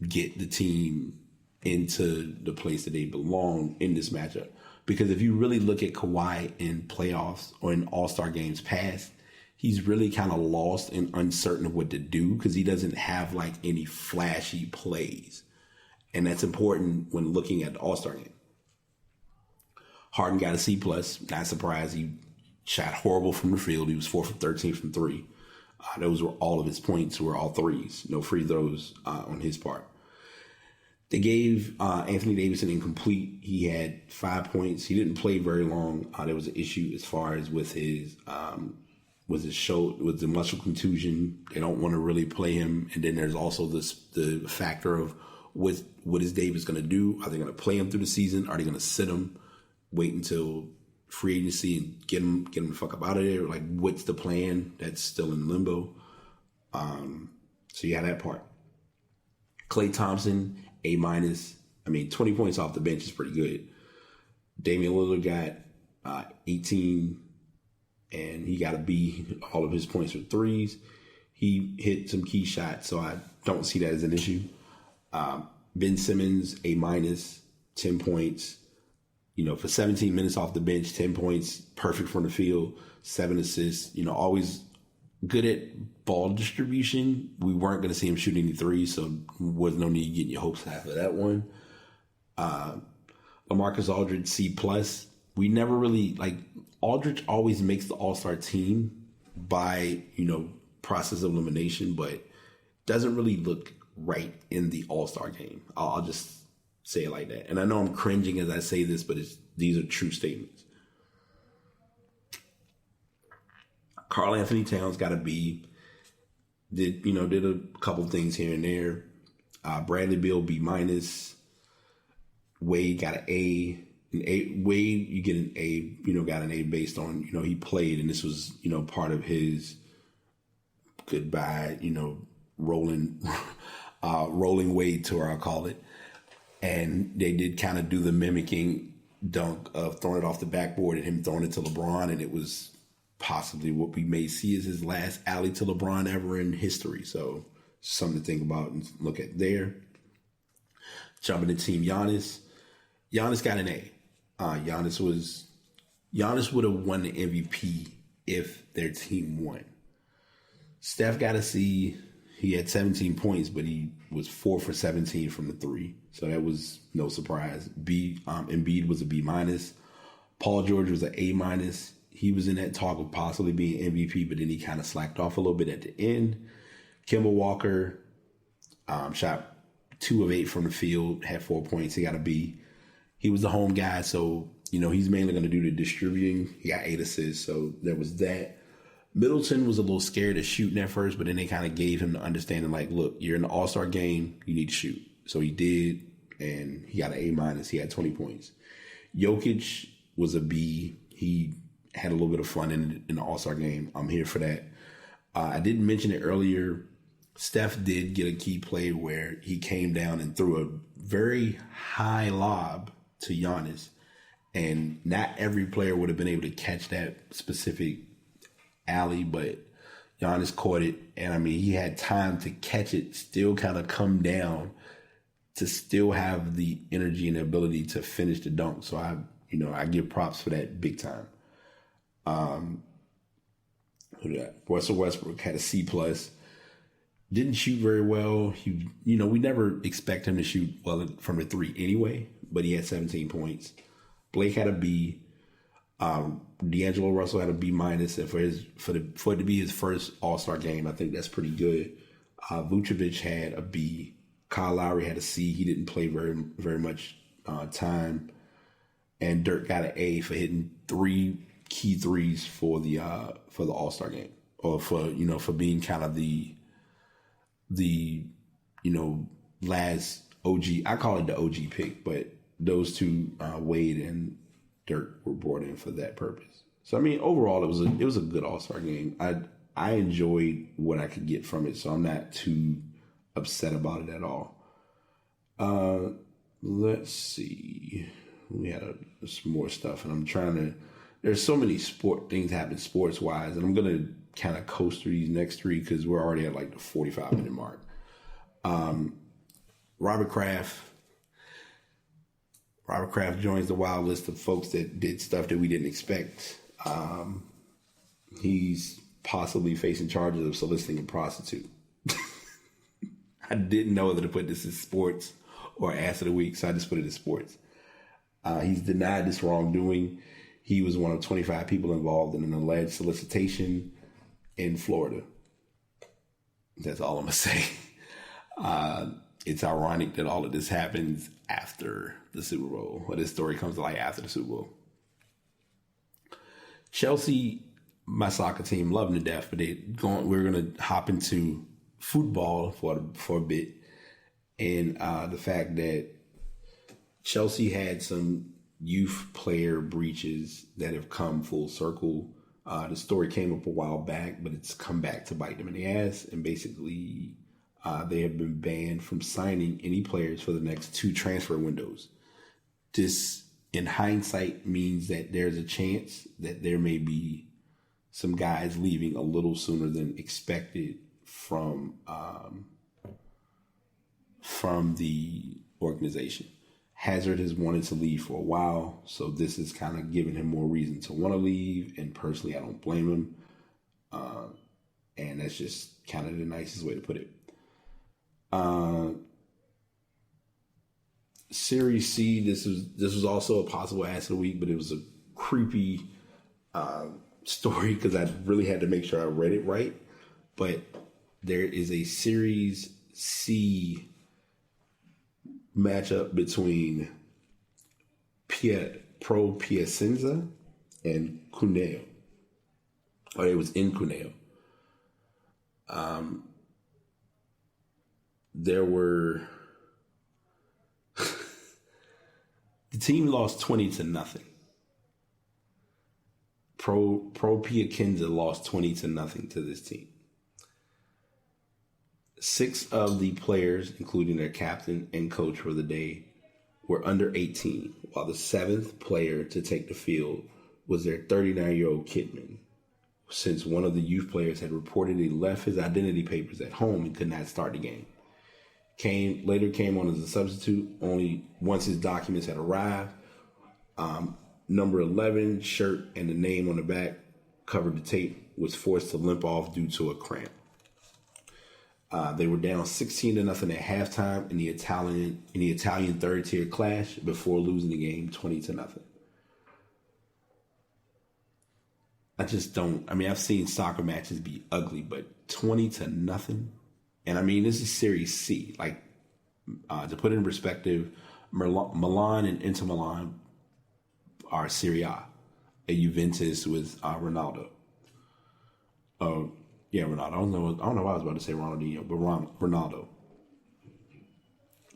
[SPEAKER 1] get the team into the place that they belong in this matchup. Because if you really look at Kawhi in playoffs or in All-Star games past, he's really kind of lost and uncertain of what to do because he doesn't have like any flashy plays. And that's important when looking at the All-Star game. Harden got a C+. Not surprised. He shot horrible from the field. He was 4 for 13 from 3. Those were all of his points were all threes. No free throws on his part. They gave Anthony Davis an incomplete. He had 5 points. He didn't play very long. There was an issue as far as with his the muscle contusion. They don't want to really play him. And then there's also the factor of what is Davis going to do? Are they going to play him through the season? Are they going to sit him, wait until free agency and get him the fuck up out of there? Like, what's the plan? That's still in limbo. So you have that part. Klay Thompson, A-. 20 points off the bench is pretty good. Damian Lillard got 18, and he got a B. All of his points were threes. He hit some key shots, so I don't see that as an issue. Ben Simmons, A-, 10 points. For 17 minutes off the bench, 10 points, perfect from the field, 7 assists. Always good at ball distribution. We weren't going to see him shoot any threes, so was no need getting your hopes high for that one. LaMarcus Aldridge, C+. We never really, Aldridge always makes the All-Star team by, process of elimination, but doesn't really look right in the All-Star game. I'll just say it like that. And I know I'm cringing as I say this, but these are true statements. Karl Anthony Towns got a B. Did a couple things here and there. Bradley Beal, B-. Wade got an A. Wade, you get an A, got an A based on, he played, and this was, part of his goodbye, rolling Wade tour, I'll call it. And they did kind of do the mimicking dunk of throwing it off the backboard and him throwing it to LeBron. And it was possibly what we may see as his last alley to LeBron ever in history. So something to think about and look at there. Jumping to Team Giannis. Giannis got an A. Giannis would have won the MVP if their team won. Steph got a C. He had 17 points, but he was 4 for 17 from the 3. So that was no surprise. Embiid was a B-. Paul George was an A-. He was in that talk of possibly being MVP, but then he kind of slacked off a little bit at the end. Kemba Walker shot 2 of 8 from the field, had 4 points. He got a B. He was the home guy, so, he's mainly going to do the distributing. He got 8 assists, so there was that. Middleton was a little scared of shooting at first, but then they kind of gave him the understanding, look, you're in the All-Star game, you need to shoot. So he did, and he got an A-. He had 20 points. Jokic was a B. He had a little bit of fun in the All-Star game. I'm here for that. I didn't mention it earlier. Steph did get a key play where he came down and threw a very high lob to Giannis, and not every player would have been able to catch that specific alley, but Giannis caught it, and he had time to catch it, still kind of come down to still have the energy and the ability to finish the dunk. So I give props for that big time. Russell Westbrook had a C+. Didn't shoot very well. We never expect him to shoot well from the three anyway, but he had 17 points. Blake had a B. D'Angelo Russell had a B minus, and for it to be his first All-Star game, I think that's pretty good. Vucevic had a B. Kyle Lowry had a C. He didn't play very much time, and Dirk got an A for hitting 3 key threes for the All-Star game, or for being kind of the last OG. I call it the OG pick, but those two, Wade and Dirk, were brought in for that purpose. So I mean, overall, it was a good All-Star game. I enjoyed what I could get from it, so I'm not too upset about it at all. Let's see. We had some more stuff, and I'm trying to. There's so many things happening sports wise, and I'm gonna kind of coast through these next 3 because we're already at like the 45-minute mark. Robert Kraft joins the wild list of folks that did stuff that we didn't expect. He's possibly facing charges of soliciting a prostitute. I didn't know whether to put this in sports or ass of the week, so I just put it in sports. He's denied this wrongdoing. He was one of 25 people involved in an alleged solicitation in Florida. That's all I'm going to say. It's ironic that all of this happens after the Super Bowl, or this story comes to light after the Super Bowl. Chelsea, my soccer team, love them to death, but we're going to hop into football for a bit. And the fact that Chelsea had some youth player breaches that have come full circle. The story came up a while back, but it's come back to bite them in the ass. And basically, they have been banned from signing any players for the next 2 transfer windows. This, in hindsight, means that there's a chance that there may be some guys leaving a little sooner than expected from the organization. Hazard has wanted to leave for a while, so this is kind of giving him more reason to want to leave. And personally, I don't blame him. And that's just kind of the nicest way to put it. Series C, this was also a possible ass of the week, but it was a creepy story because I really had to make sure I read it right. But there is a Series C matchup between Pro Piacenza and Cuneo. Or it was in Cuneo. There were the team lost 20-0. Pro Piacenza lost 20-0 to this team. 6 of the players, including their captain and coach for the day, were under 18, while the 7th player to take the field was their 39-year-old Kidman, since one of the youth players had reportedly left his identity papers at home and could not start the game. Later came on as a substitute only once his documents had arrived. Number 11 shirt and the name on the back covered the tape, was forced to limp off due to a cramp. They were down 16-0 at halftime in the Italian third tier clash before losing the game 20-0. I just don't. I mean, I've seen soccer matches be ugly, but 20-0. And I mean, this is Series C. Like, to put it in perspective, Milan and Inter Milan are Serie A. Juventus with Ronaldo. Yeah, Ronaldo. I don't know why I was about to say Ronaldinho, but Ronaldo.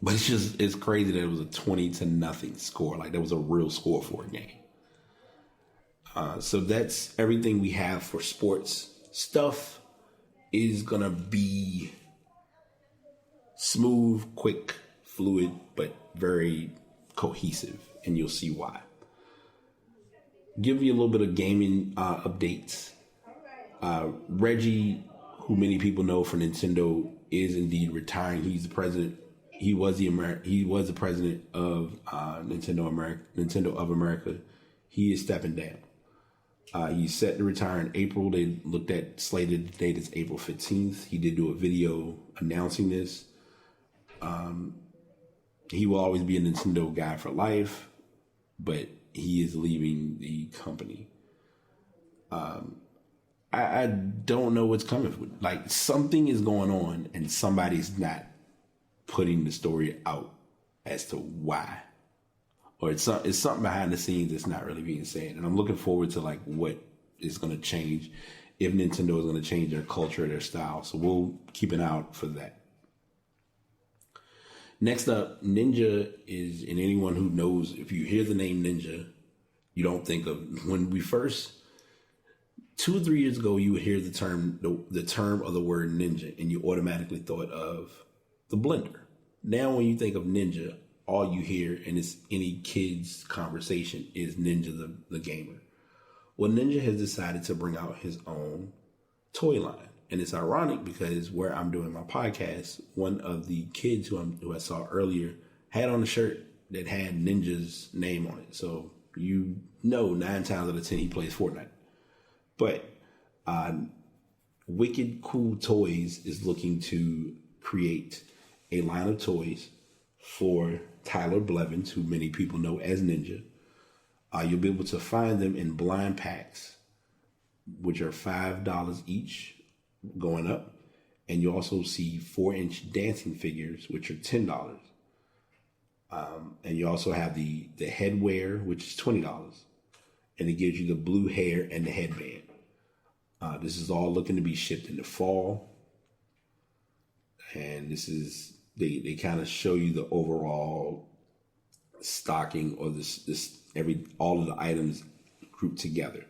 [SPEAKER 1] But it's crazy that it was a 20-0 score. Like, there was a real score for a game. So that's everything we have for sports. Stuff is going to be smooth, quick, fluid, but very cohesive, and you'll see why. Give you a little bit of gaming updates. Reggie, who many people know for Nintendo, is indeed retiring. He's the president. He was the president of Nintendo of America. He is stepping down. He's set to retire in April. They looked at slated date as April 15th. He did do a video announcing this. He will always be a Nintendo guy for life, but he is leaving the company. I don't know what's coming. Like, something is going on and somebody's not putting the story out as to why. Or it's something behind the scenes that's not really being said. And I'm looking forward to like what is going to change, if Nintendo is going to change their culture, their style. So we'll keep an eye out for that. Next up, Ninja is, and anyone who knows, if you hear the name Ninja, you don't think of, when we first, 2 or 3 years ago, you would hear the term of the word ninja, and you automatically thought of the blender. Now, when you think of Ninja, all you hear, and it's any kid's conversation, is Ninja the gamer. Well, Ninja has decided to bring out his own toy line. And it's ironic because where I'm doing my podcast, one of the kids who I saw earlier had on a shirt that had Ninja's name on it. So 9 times out of 10 he plays Fortnite. But Wicked Cool Toys is looking to create a line of toys for Tyler Blevins, who many people know as Ninja. You'll be able to find them in blind packs, which are $5 each, going up. And you also see 4-inch dancing figures, which are $10. And you also have the headwear, which is $20. And it gives you the blue hair and the headband. This is all looking to be shipped in the fall. And this is, they kind of show you the overall stocking, or all of the items grouped together.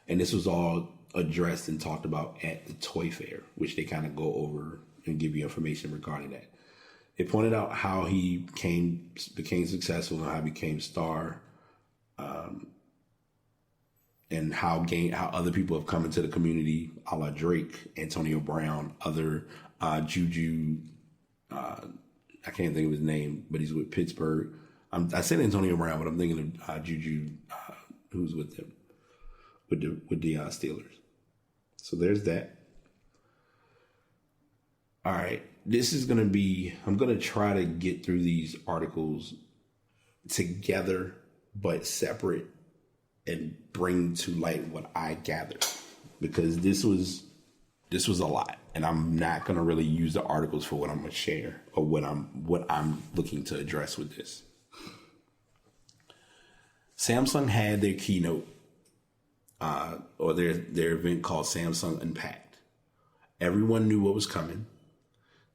[SPEAKER 1] And this was all addressed and talked about at the Toy Fair, which they kind of go over and give you information regarding that. They pointed out how he became successful and how he became star, and how other people have come into the community, a la Drake, Antonio Brown, other Juju. I can't think of his name, but he's with Pittsburgh. I said Antonio Brown, but I'm thinking of Juju, who's with them, with the Steelers. So there's that. All right. This is going to be, I'm going to try to get through these articles together, but separate, and bring to light what I gathered, because this was a lot, and I'm not going to really use the articles for what I'm going to share or what I'm looking to address with this. Samsung had their keynote, or their event called Samsung Unpacked. Everyone knew what was coming.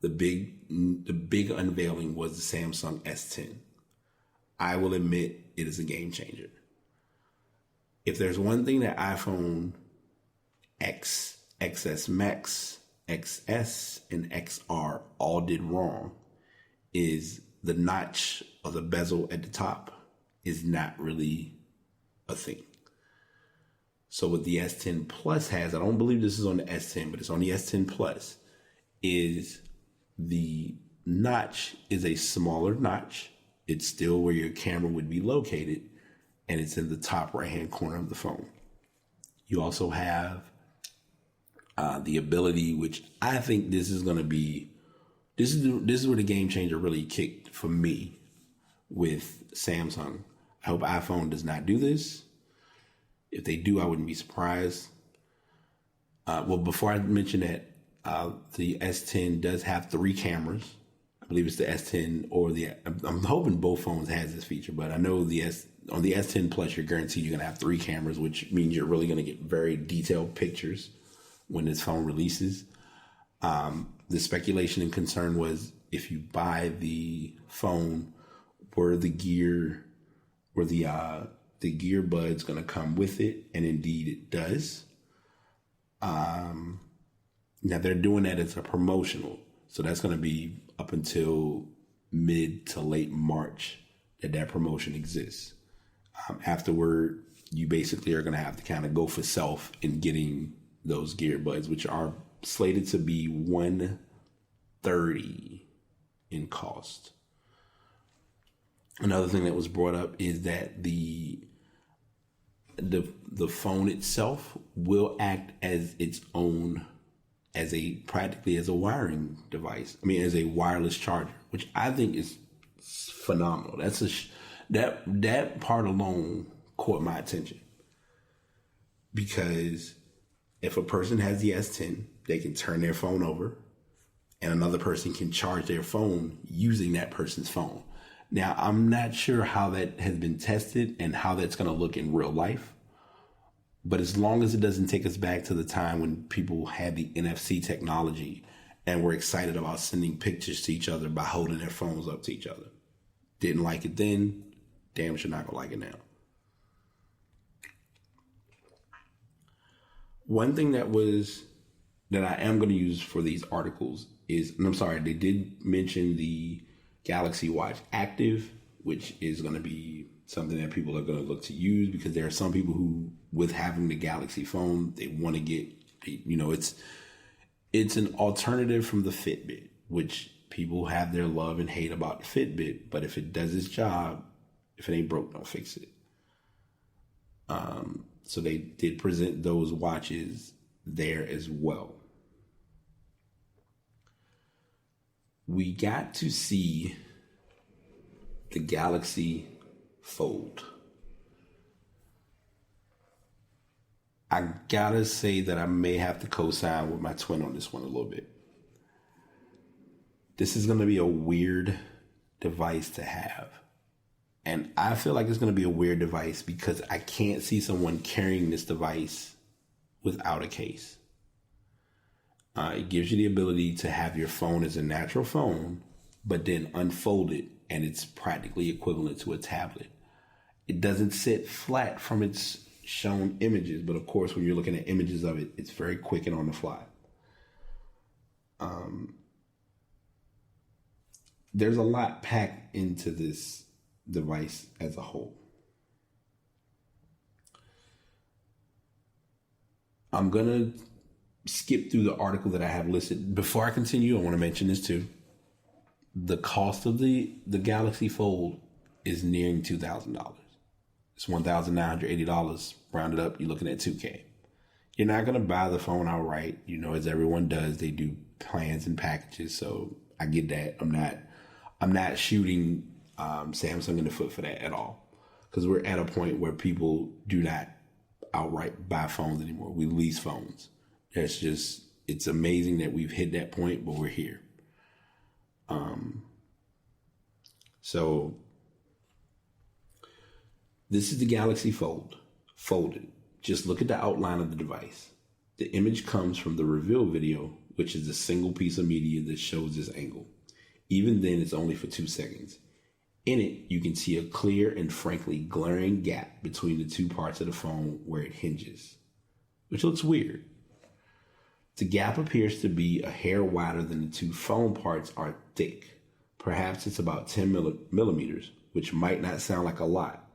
[SPEAKER 1] The big unveiling was the Samsung S10. I will admit it is a game changer. If there's one thing that iPhone X, XS Max, XS, and XR all did wrong, is the notch or the bezel at the top is not really a thing. So what the S10 Plus has, I don't believe this is on the S10, but it's on the S10 Plus, is the notch is a smaller notch. It's still where your camera would be located, and it's in the top right-hand corner of the phone. You also have the ability, which I think this is going to be, this is where the game changer really kicked for me with Samsung. I hope iPhone does not do this. If they do, I wouldn't be surprised. Well, before I mention that, the S10 does have 3 cameras. I believe it's the S10 or I'm hoping both phones has this feature, but I know on the S10 Plus, you're guaranteed you're going to have 3 cameras, which means you're really going to get very detailed pictures when this phone releases. The speculation and concern was, if you buy the phone, were the earbuds going to come with it? And indeed it does. Now they're doing that as a promotional. So that's going to be up until mid to late March that promotion exists. Afterward, you basically are going to have to kind of go for self in getting those earbuds, which are slated to be $130 in cost. Another thing that was brought up is that the the phone itself will act as its own, as a practically as a wiring device. I mean, as a wireless charger, which I think is phenomenal. That's that part alone caught my attention, because if a person has the S10, they can turn their phone over and another person can charge their phone using that person's phone. Now, I'm not sure how that has been tested and how that's going to look in real life. But as long as it doesn't take us back to the time when people had the NFC technology and were excited about sending pictures to each other by holding their phones up to each other. Didn't like it then, damn sure not going to like it now. One thing that I am going to use for these articles is, and I'm sorry, they did mention the Galaxy Watch Active, which is going to be something that people are going to look to use, because there are some people who, with having the Galaxy phone, they want to get, it's an alternative from the Fitbit, which people have their love and hate about the Fitbit, but if it does its job, if it ain't broke, don't fix it. So they did present those watches there as well. We got to see the Galaxy Fold. I gotta say that I may have to co-sign with my twin on this one a little bit. This is gonna be a weird device to have. And I feel like it's gonna be a weird device because I can't see someone carrying this device without a case. It gives you the ability to have your phone as a natural phone, but then unfold it, and it's practically equivalent to a tablet. It doesn't sit flat from its shown images, but of course, when you're looking at images of it, it's very quick and on the fly. There's a lot packed into this device as a whole. I'm going to skip through the article that I have listed. Before I continue, I want to mention this too. The cost of the Galaxy Fold is nearing $2,000. It's $1,980 rounded up. You're looking at $2,000. You're not going to buy the phone outright. You know, as everyone does, they do plans and packages. So I get that. I'm not shooting Samsung in the foot for that at all, because we're at a point where people do not outright buy phones anymore. We lease phones. It's amazing that we've hit that point, but we're here. So this is the Galaxy Fold, folded. Just look at the outline of the device. The image comes from the reveal video, which is a single piece of media that shows this angle. Even then, it's only for 2 seconds. In it, you can see a clear and frankly glaring gap between the two parts of the phone where it hinges, which looks weird. The gap appears to be a hair wider than the two phone parts are thick. Perhaps it's about 10 millimeters, which might not sound like a lot,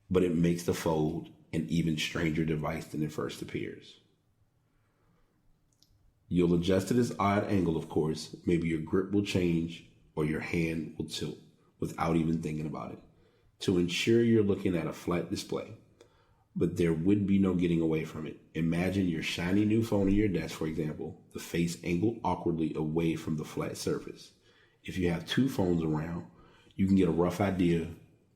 [SPEAKER 1] but it makes the Fold an even stranger device than it first appears. You'll adjust to this odd angle, of course. Maybe your grip will change or your hand will tilt without even thinking about it, to ensure you're looking at a flat display. But there would be no getting away from it. Imagine your shiny new phone on your desk, for example, the face angled awkwardly away from the flat surface. If you have two phones around, you can get a rough idea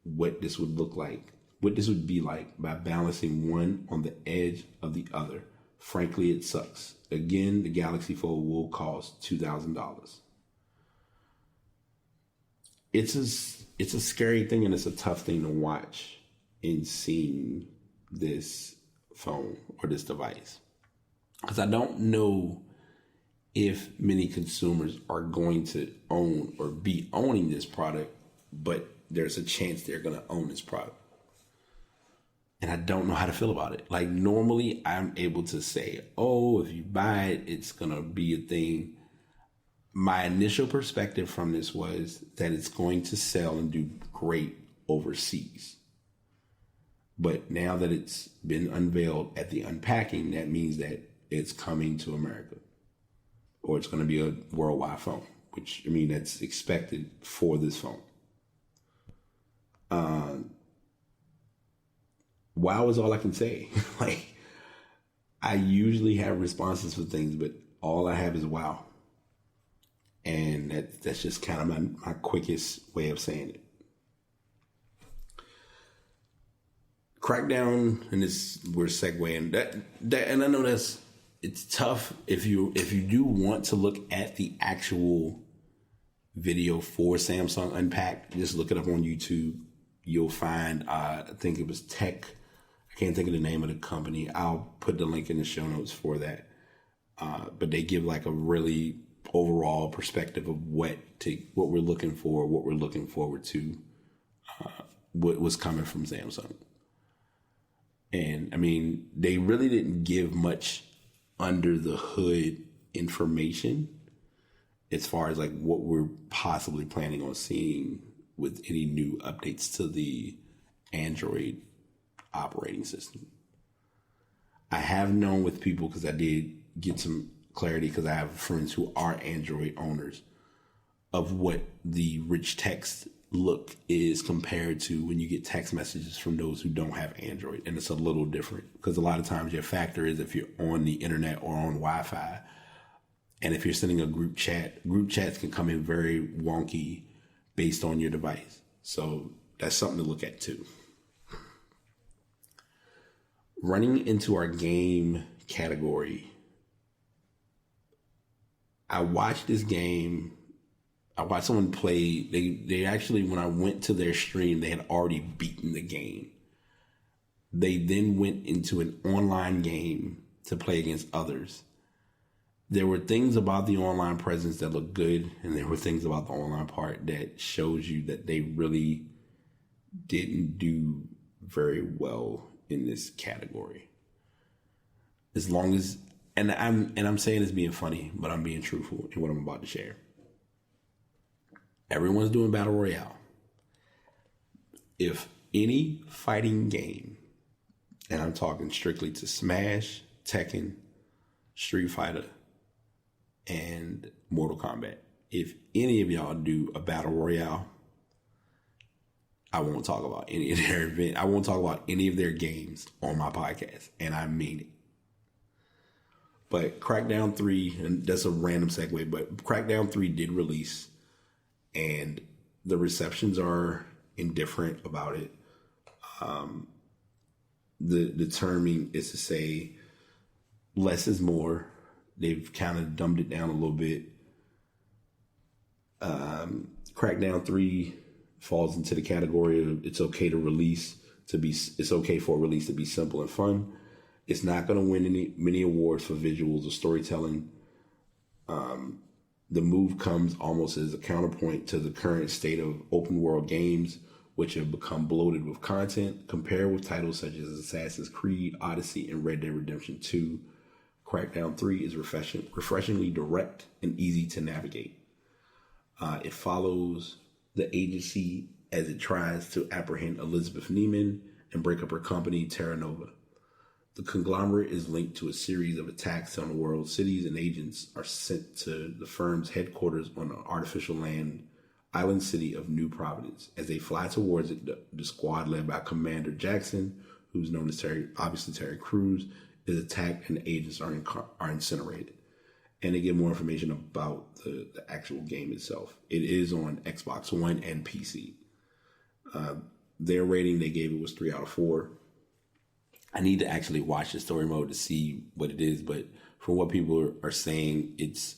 [SPEAKER 1] what this would look like, what this would be like by balancing one on the edge of the other. Frankly, it sucks. Again, the Galaxy Fold will cost $2,000. It's a scary thing, and it's a tough thing to watch in seeing this phone or this device, because I don't know if many consumers are going to own or be owning this product, but there's a chance they're going to own this product. And I don't know how to feel about it. Like, normally I'm able to say, oh, if you buy it, it's going to be a thing. My initial perspective from this was that it's going to sell and do great overseas. But now that it's been unveiled at the unpacking, that means that it's coming to America, or it's going to be a worldwide phone, which, I mean, that's expected for this phone. wow is all I can say. Like, I usually have responses for things, but all I have is wow. And that's just kind of my quickest way of saying it. Crackdown, and this we're segueing that, and I know it's tough if you do want to look at the actual video for Samsung Unpacked. Just look it up on YouTube. You'll find I think it was Tech. I can't think of the name of the company. I'll put the link in the show notes for that. But they give like a really overall perspective of what we're looking for, what we're looking forward to, what was coming from Samsung. And I mean, they really didn't give much under the hood information as far as like what we're possibly planning on seeing with any new updates to the Android operating system. I have known with people, because I did get some clarity because I have friends who are Android owners, of what the rich text look is compared to when you get text messages from those who don't have Android. And it's a little different because a lot of times your factor is if you're on the internet or on Wi-Fi. And if you're sending a group chats can come in very wonky based on your device. So that's something to look at too. Running into our game category, I watched this game. I watched someone play. They actually, when I went to their stream, they had already beaten the game. They then went into an online game to play against others. There were things about the online presence that looked good, and there were things about the online part that shows you that they really didn't do very well in this category. As long as, and I'm saying this being funny, but I'm being truthful in what I'm about to share. Everyone's doing Battle Royale. If any fighting game, and I'm talking strictly to Smash, Tekken, Street Fighter, and Mortal Kombat, if any of y'all do a Battle Royale, I won't talk about any of their event. I won't talk about any of their games on my podcast, and I mean it. But Crackdown 3, and that's a random segue, but Crackdown 3 did release, and the receptions are indifferent about it. The terming is to say less is more. They've kind of dumbed it down a little bit. Crackdown 3 falls into the category of it's okay for a release to be simple and fun. It's not going to win many awards for visuals or storytelling. The move comes almost as a counterpoint to the current state of open world games, which have become bloated with content. Compared with titles such as Assassin's Creed, Odyssey, and Red Dead Redemption 2, Crackdown 3 is refreshingly direct and easy to navigate. It follows the agency as it tries to apprehend Elizabeth Neiman and break up her company, Terra Nova. The conglomerate is linked to a series of attacks on the world. Cities and agents are sent to the firm's headquarters on the artificial island city of New Providence. As they fly towards it, the squad led by Commander Jackson, who's known as Terry Crews, is attacked and the agents are incinerated. And they give more information about the actual game itself. It is on Xbox One and PC. Their rating they gave it was 3 out of 4. I need to actually watch the story mode to see what it is, but from what people are saying, it's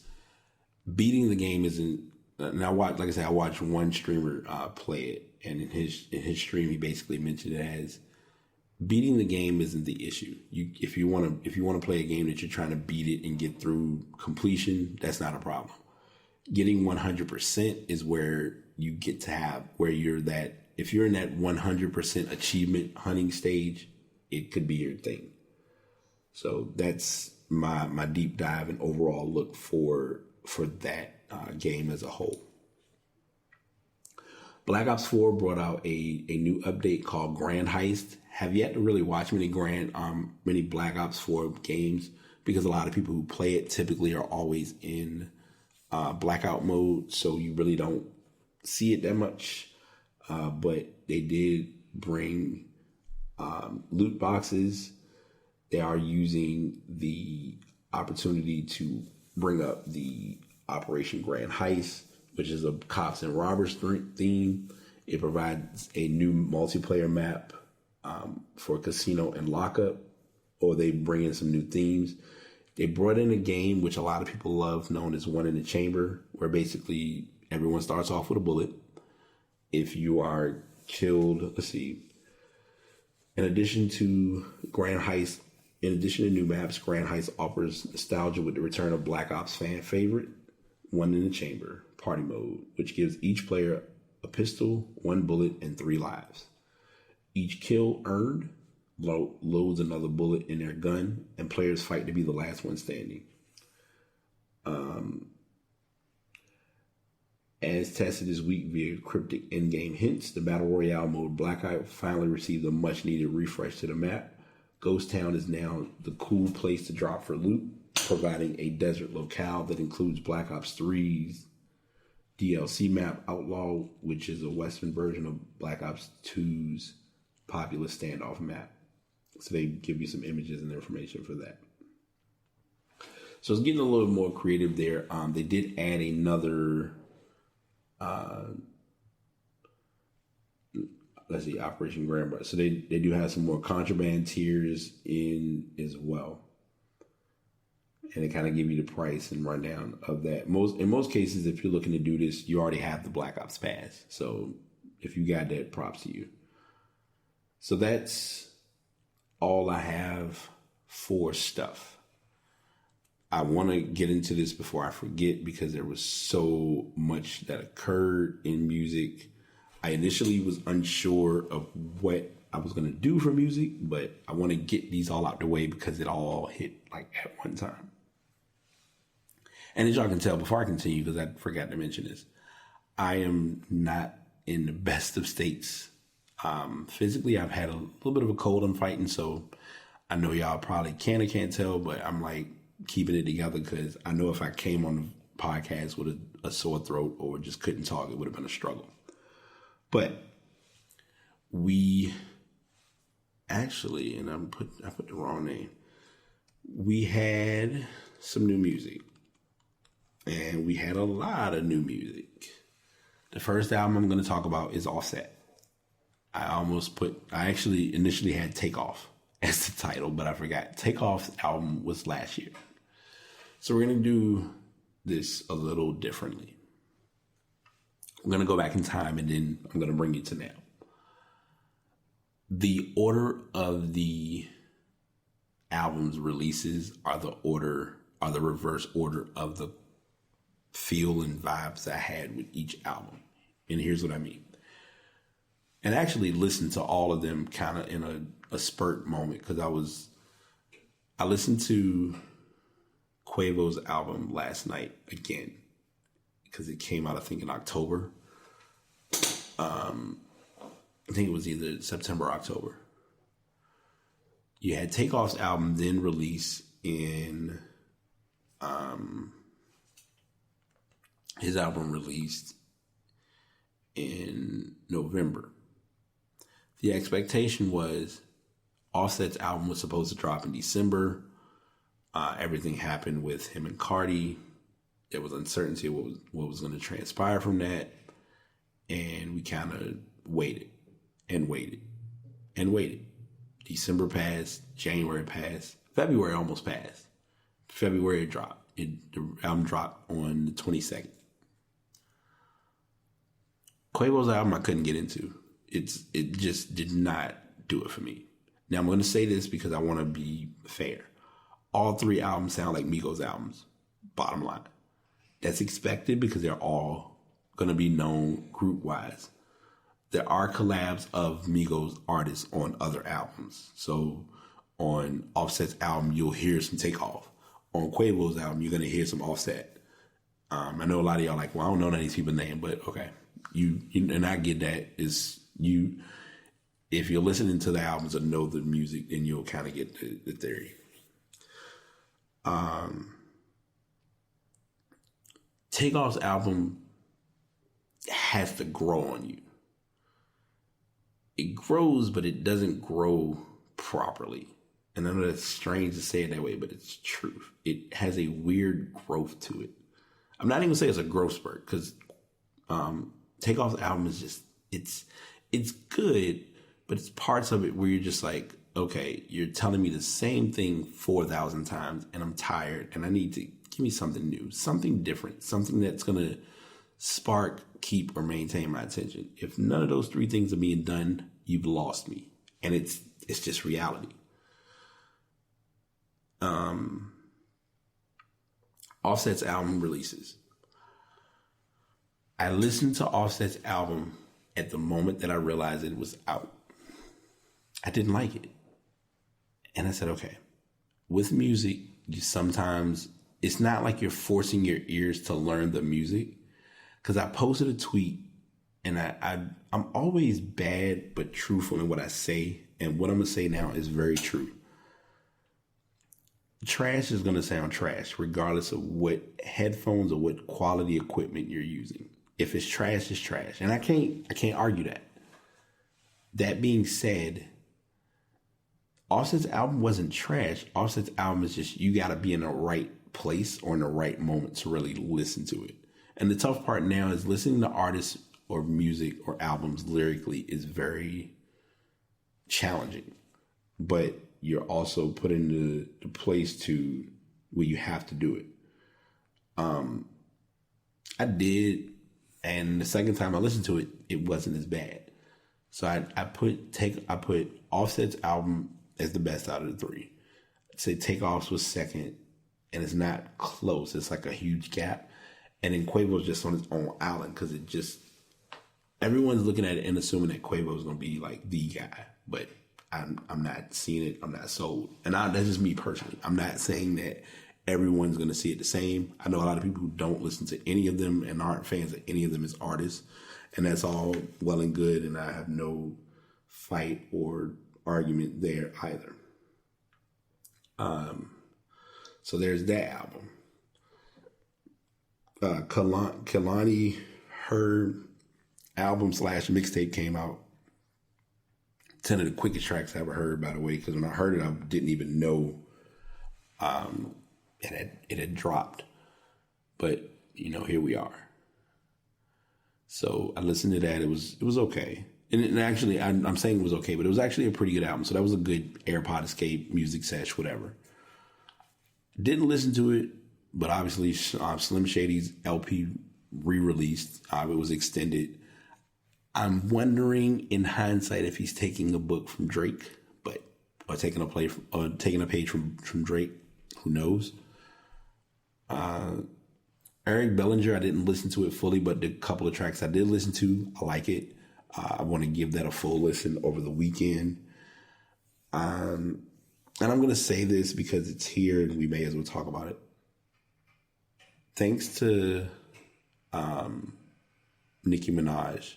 [SPEAKER 1] beating the game isn't. And I watched one streamer play it, and in his stream, he basically mentioned it as beating the game isn't the issue. If you want to play a game that you're trying to beat it and get through completion, that's not a problem. Getting 100% is where you get to have where you're that. If you're in that 100% achievement hunting stage, it could be your thing. So that's my deep dive and overall look for that game as a whole. Black Ops 4 brought out a new update called Grand Heist. Have yet to really watch many Black Ops 4 games because a lot of people who play it typically are always in blackout mode, so you really don't see it that much. But they did bring Loot boxes, they are using the opportunity to bring up the Operation Grand Heist, which is a cops and robbers theme. It provides a new multiplayer map for casino and lockup, or they bring in some new themes. They brought in a game which a lot of people love, known as One in the Chamber, where basically everyone starts off with a bullet. If you are killed, let's see, in addition to new maps, Grand Heist offers nostalgia with the return of Black Ops fan favorite, One in the Chamber, party mode, which gives each player a pistol, 1 bullet, and 3 lives. Each kill earned loads another bullet in their gun, and players fight to be the last one standing. As tested this week via cryptic in-game hints, the Battle Royale mode Blackout finally received a much-needed refresh to the map. Ghost Town is now the cool place to drop for loot, providing a desert locale that includes Black Ops 3's DLC map Outlaw, which is a Western version of Black Ops 2's popular standoff map. So they give you some images and information for that. So it's getting a little more creative there. They did add another, Operation Grand Bar. So they do have some more contraband tiers in as well. And they kind of give you the price and rundown of that. In most cases, if you're looking to do this, you already have the Black Ops Pass. So if you got that, props to you. So that's all I have for stuff. I want to get into this before I forget because there was so much that occurred in music. I initially was unsure of what I was going to do for music, but I want to get these all out the way because it all hit like at one time. And as y'all can tell, before I continue, because I forgot to mention this, I am not in the best of states. Physically, I've had a little bit of a cold I'm fighting, so I know y'all probably can or can't tell, but I'm like keeping it together because I know if I came on the podcast with a sore throat or just couldn't talk, it would have been a struggle. But we actually, and I put the wrong name. We had some new music, and we had a lot of new music. The first album I'm going to talk about is Offset. I actually initially had Takeoff as the title, but I forgot. Takeoff's album was last year. So we're going to do this a little differently. I'm going to go back in time and then I'm going to bring you to now. The order of the album's releases are the reverse order of the feel and vibes I had with each album. And here's what I mean. And I actually listened to all of them kind of in a spurt moment because I listened to Quavo's album last night again because it came out, I think, in October. I think it was either September or October. You had Takeoff's album then release in his album released in November. The expectation was Offset's album was supposed to drop in December. Everything happened with him and Cardi. There was uncertainty of what was going to transpire from that. And we kind of waited and waited and waited. December passed, January passed, February almost passed. February it dropped. The album dropped on the 22nd. Quavo's album I couldn't get into. It just did not do it for me. Now I'm going to say this because I want to be fair. All 3 albums sound like Migos albums. Bottom line. That's expected because they're all going to be known group-wise. There are collabs of Migos artists on other albums. So on Offset's album, you'll hear some Takeoff. On Quavo's album, you're going to hear some Offset. I know a lot of y'all like, well, I don't know none of these people's names, but okay. You and I get that. If you're listening to the albums and know the music, then you'll kind of get the theory. Takeoff's album has to grow on you. it grows, but it doesn't grow properly. And I know that's strange to say it that way, but it's truth. It has a weird growth to it. I'm not even gonna say it's a growth spurt, because Takeoff's album is just, it's good, but it's parts of it where you're just like, okay, you're telling me the same thing 4,000 times and I'm tired and I need to give me something new, something different, something that's going to spark, keep, or maintain my attention. If none of those three things are being done, you've lost me. And it's just reality. Offset's album releases. I listened to Offset's album at the moment that I realized it was out. I didn't like it. And I said, okay, with music, you sometimes, it's not like you're forcing your ears to learn the music. Because I posted a tweet, and I'm always bad but truthful in what I say. And what I'm going to say now is very true. Trash is going to sound trash regardless of what headphones or what quality equipment you're using. If it's trash, it's trash. And I can't argue that. That being said, Offset's album wasn't trash. Offset's album is just, you got to be in the right place or in the right moment to really listen to it. And the tough part now is listening to artists or music or albums lyrically is very challenging. But you're also put in the place to where you have to do it. I did, and the second time I listened to it, it wasn't as bad. So I put Offset's album as the best out of the three. I'd say Takeoff's was second, and it's not close. It's like a huge gap. And then Quavo's just on his own island, because it just, everyone's looking at it and assuming that Quavo is going to be like the guy, but I'm not seeing it. I'm not sold. And that's just me personally. I'm not saying that everyone's going to see it the same. I know a lot of people who don't listen to any of them and aren't fans of any of them as artists. And that's all well and good. And I have no fight or argument there either. So there's that album. Kehlani, her album / mixtape came out. 10 of the quickest tracks I ever heard, by the way, because when I heard it, I didn't even know it had dropped. But, here we are. So I listened to that. It was okay. And actually, I'm saying it was okay, but it was actually a pretty good album. So that was a good AirPod Escape, music sesh, whatever. Didn't listen to it, but obviously Slim Shady's LP re-released. It was extended. I'm wondering, in hindsight, if he's taking a book from Drake, or taking a page from Drake. Who knows? Eric Bellinger, I didn't listen to it fully, but the couple of tracks I did listen to, I like it. I want to give that a full listen over the weekend. And I'm going to say this because it's here and we may as well talk about it. Thanks to Nicki Minaj,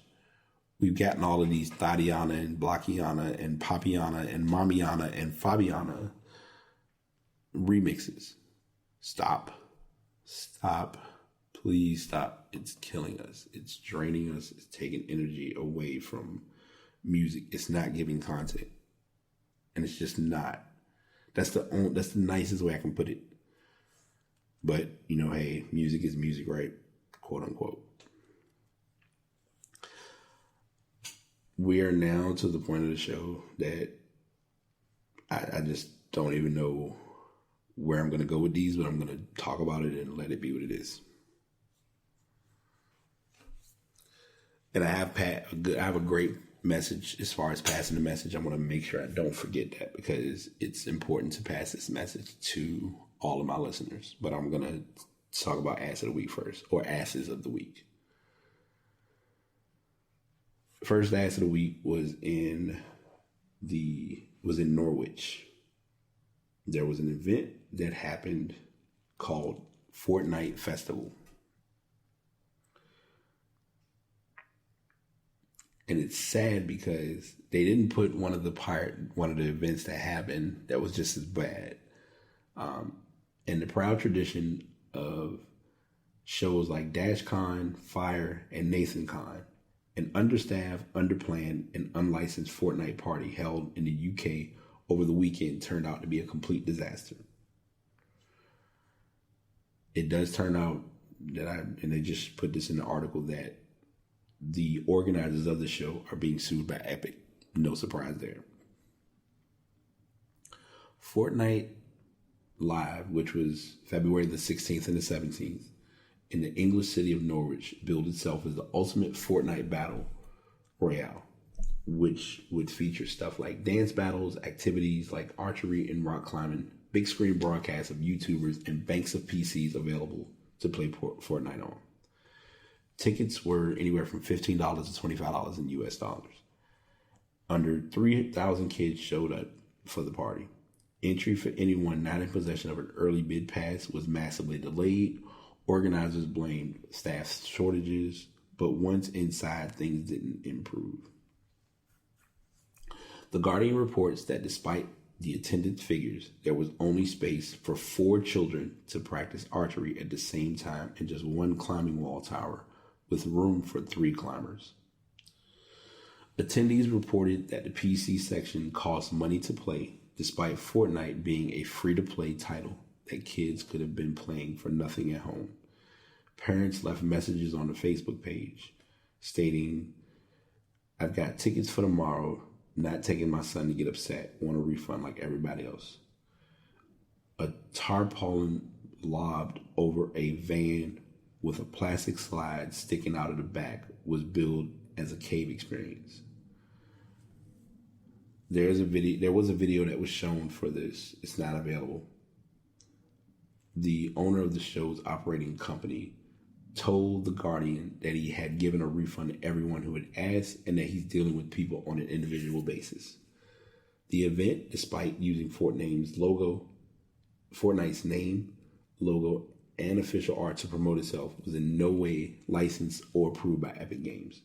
[SPEAKER 1] we've gotten all of these Thadiana and Blockiana and Papiana and Mamiana and Fabiana remixes. Stop. Please stop. It's killing us. It's draining us. It's taking energy away from music. It's not giving content. And it's just not. That's the nicest way I can put it. But, hey, music is music, right? Quote unquote. We are now to the point of the show that I just don't even know where I'm going to go with these, but I'm going to talk about it and let it be what it is. And I have a great message as far as passing the message. I want to make sure I don't forget that, because it's important to pass this message to all of my listeners. But I'm going to talk about Ass of the Week first, or Asses of the Week. First Ass of the Week was in Norwich. There was an event that happened called Fortnite Festival. And it's sad because they didn't put one of the events that happened that was just as bad. And the proud tradition of shows like DashCon, Fire, and NathanCon, An understaffed, underplanned, and unlicensed Fortnite party held in the UK over the weekend turned out to be a complete disaster. It does turn out and they just put this in the article, that the organizers of the show are being sued by Epic. No surprise there. Fortnite Live, which was February the 16th and the 17th, in the English city of Norwich, billed itself as the ultimate Fortnite battle royale, which would feature stuff like dance battles, activities like archery and rock climbing, big screen broadcasts of YouTubers, and banks of PCs available to play Fortnite on. Tickets were anywhere from $15 to $25 in US dollars. Under 3,000 kids showed up for the party. Entry for anyone not in possession of an early bid pass was massively delayed. Organizers blamed staff shortages, but once inside, things didn't improve. The Guardian reports that despite the attendance figures, there was only space for 4 children to practice archery at the same time in just one climbing wall tower, with room for 3 climbers. Attendees reported that the PC section cost money to play, despite Fortnite being a free-to-play title that kids could have been playing for nothing at home. Parents left messages on the Facebook page stating, "I've got tickets for tomorrow, not taking my son to get upset, want a refund like everybody else." A tarpaulin lobbed over a van with a plastic slide sticking out of the back was billed as a cave experience. There was a video that was shown for this. It's not available. The owner of the show's operating company told The Guardian that he had given a refund to everyone who had asked, and that he's dealing with people on an individual basis. The event, despite using Fortnite's name, logo, and official art to promote itself, was in no way licensed or approved by Epic Games.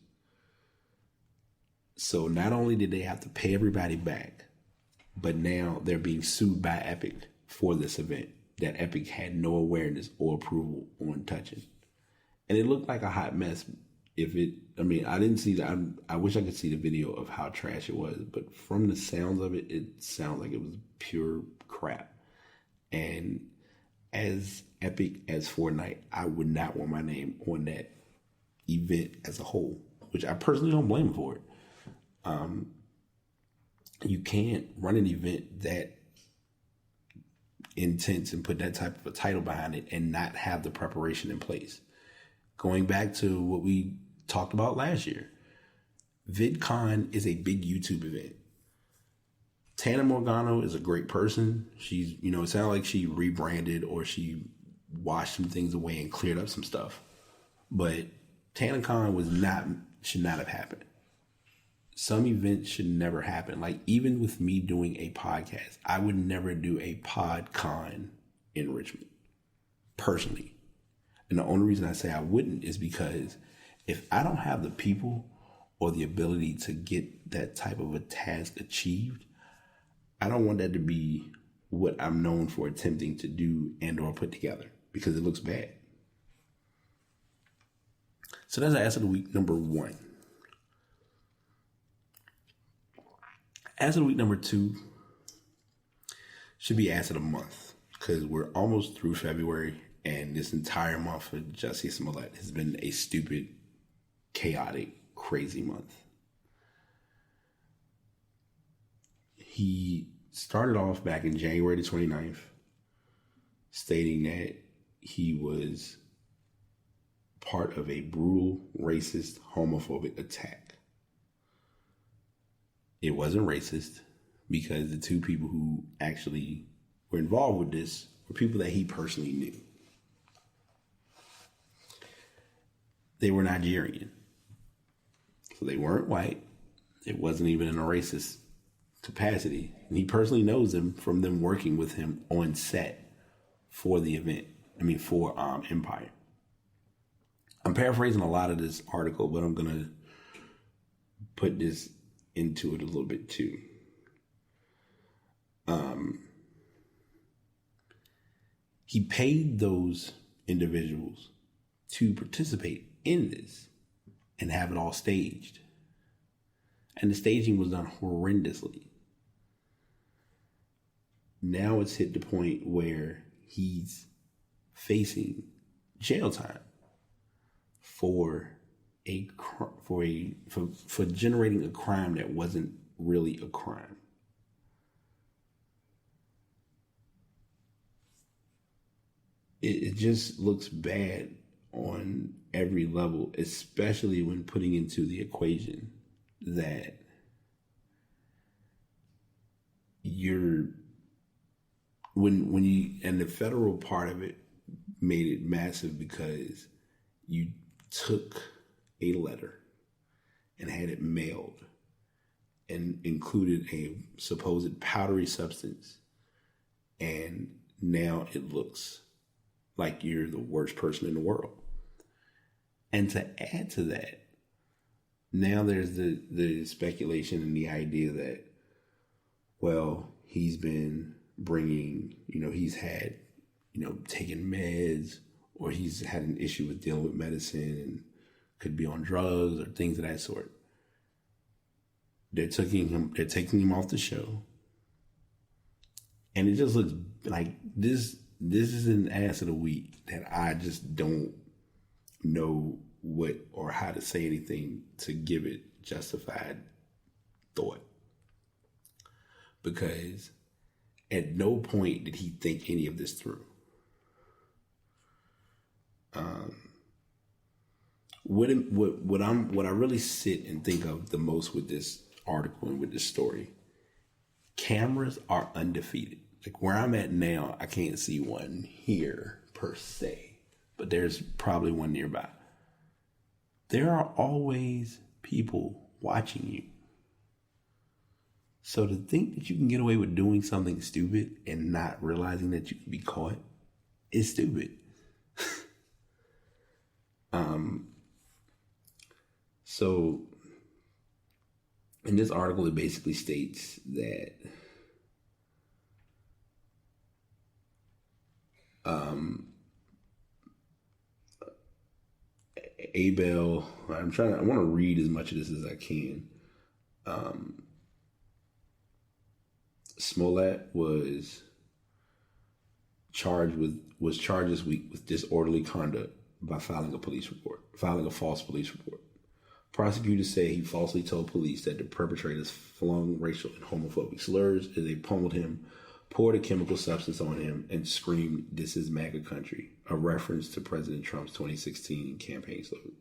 [SPEAKER 1] So not only did they have to pay everybody back, but now they're being sued by Epic for this event that Epic had no awareness or approval on touching. And it looked like a hot mess. I didn't see that. I wish I could see the video of how trash it was, but from the sounds of it, it sounds like it was pure crap. And as epic as Fortnite, I would not want my name on that event as a whole, which I personally don't blame them for it. You can't run an event that intense and put that type of a title behind it and not have the preparation in place. Going back to what we talked about last year, VidCon is a big YouTube event. Tana Morgano is a great person. She's, it sounded like she rebranded or she washed some things away and cleared up some stuff. But TanaCon should not have happened. Some events should never happen. Like, even with me doing a podcast, I would never do a PodCon in Richmond, personally. And the only reason I say I wouldn't is because if I don't have the people or the ability to get that type of a task achieved, I don't want that to be what I'm known for attempting to do and or put together, because it looks bad. So that's Ass of the Week number 1. Ass of the Week number 2 should be Ass of the Month, because we're almost through February, and this entire month for Jussie Smollett has been a stupid, chaotic, crazy month. He started off back in January the 29th stating that he was part of a brutal, racist, homophobic attack. It wasn't racist because the 2 people who actually were involved with this were people that he personally knew. They were Nigerian. So they weren't white. It wasn't even in a racist capacity. And he personally knows them from them working with him on set for the event. For Empire. I'm paraphrasing a lot of this article, but I'm going to put this into it a little bit too. He paid those individuals to participate in this. and have it all staged. And the staging was done horrendously. Now it's hit the point where he's facing jail time for generating a crime that wasn't really a crime. It just looks bad on every level, especially when putting into the equation that and the federal part of it made it massive because you took a letter and had it mailed and included a supposed powdery substance, and now it looks like you're the worst person in the world. And to add to that, now there's the speculation and the idea that, well, he's been bringing, he's had, taking meds, or he's had an issue with dealing with medicine and could be on drugs or things of that sort. They're taking him off the show. And it just looks like this is an ass of the week that I just don't know what or how to say anything to give it justified thought. Because at no point did he think any of this through. What I really sit and think of the most with this article and with this story, cameras are undefeated. Like where I'm at now, I can't see one here per se, but there's probably one nearby. There are always people watching you. So to think that you can get away with doing something stupid and not realizing that you can be caught is stupid. So in this article, it basically states that Abel, I want to read as much of this as I can. Smollett was charged this week with disorderly conduct by filing a false police report. Prosecutors say he falsely told police that the perpetrators flung racial and homophobic slurs as they pummeled him, poured a chemical substance on him, and screamed, "This is MAGA country," a reference to President Trump's 2016 campaign slogan.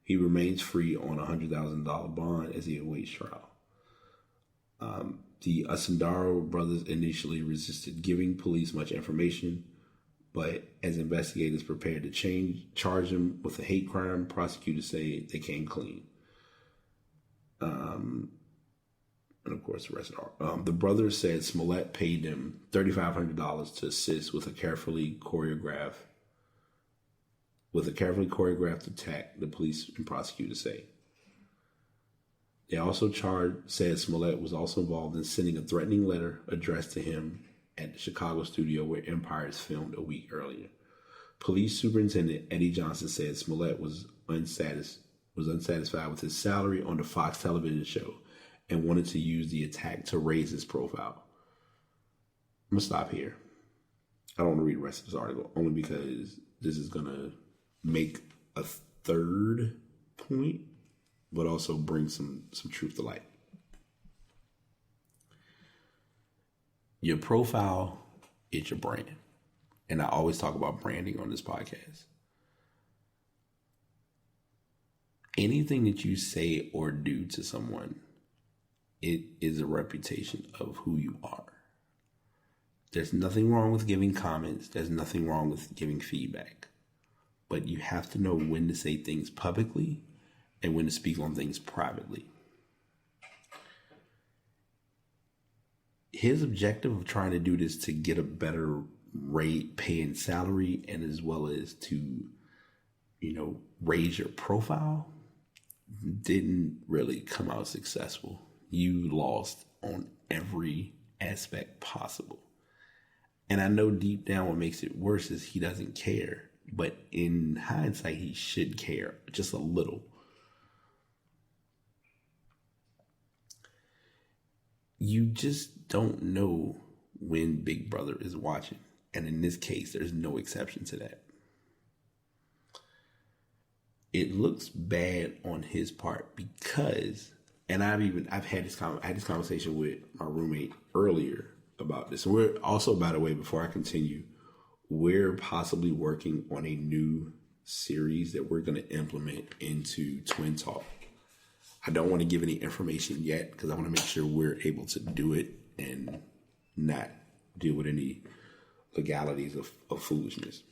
[SPEAKER 1] He remains free on a $100,000 bond as he awaits trial. The Asundaro brothers initially resisted giving police much information, but as investigators prepared to charge him with a hate crime, prosecutors say they came clean. And of course, the rest are. The brothers said Smollett paid them $3,500 to assist with a carefully choreographed attack, the police and prosecutors say. They also said Smollett was also involved in sending a threatening letter addressed to him at the Chicago studio where Empires filmed a week earlier. Police Superintendent Eddie Johnson said Smollett was unsatisfied with his salary on the Fox television show and wanted to use the attack to raise his profile. I'm going to stop here. I don't want to read the rest of this article, only because this is going to make a third point, but also bring some truth to light. Your profile is your brand. And I always talk about branding on this podcast. Anything that you say or do to someone, it is a reputation of who you are. There's nothing wrong with giving comments. There's nothing wrong with giving feedback. But you have to know when to say things publicly and when to speak on things privately. His objective of trying to do this to get a better rate, pay, and salary, and as well as to, raise your profile, didn't really come out successful. You lost on every aspect possible. And I know deep down what makes it worse is he doesn't care. But in hindsight, he should care just a little. you just don't know when Big Brother is watching. And in this case, there's no exception to that. It looks bad on his part because, and I've had this conversation with my roommate earlier about this. And we're also, by the way, before I continue, we're possibly working on a new series that we're going to implement into Twin Talk. I don't want to give any information yet because I want to make sure we're able to do it and not deal with any legalities of foolishness.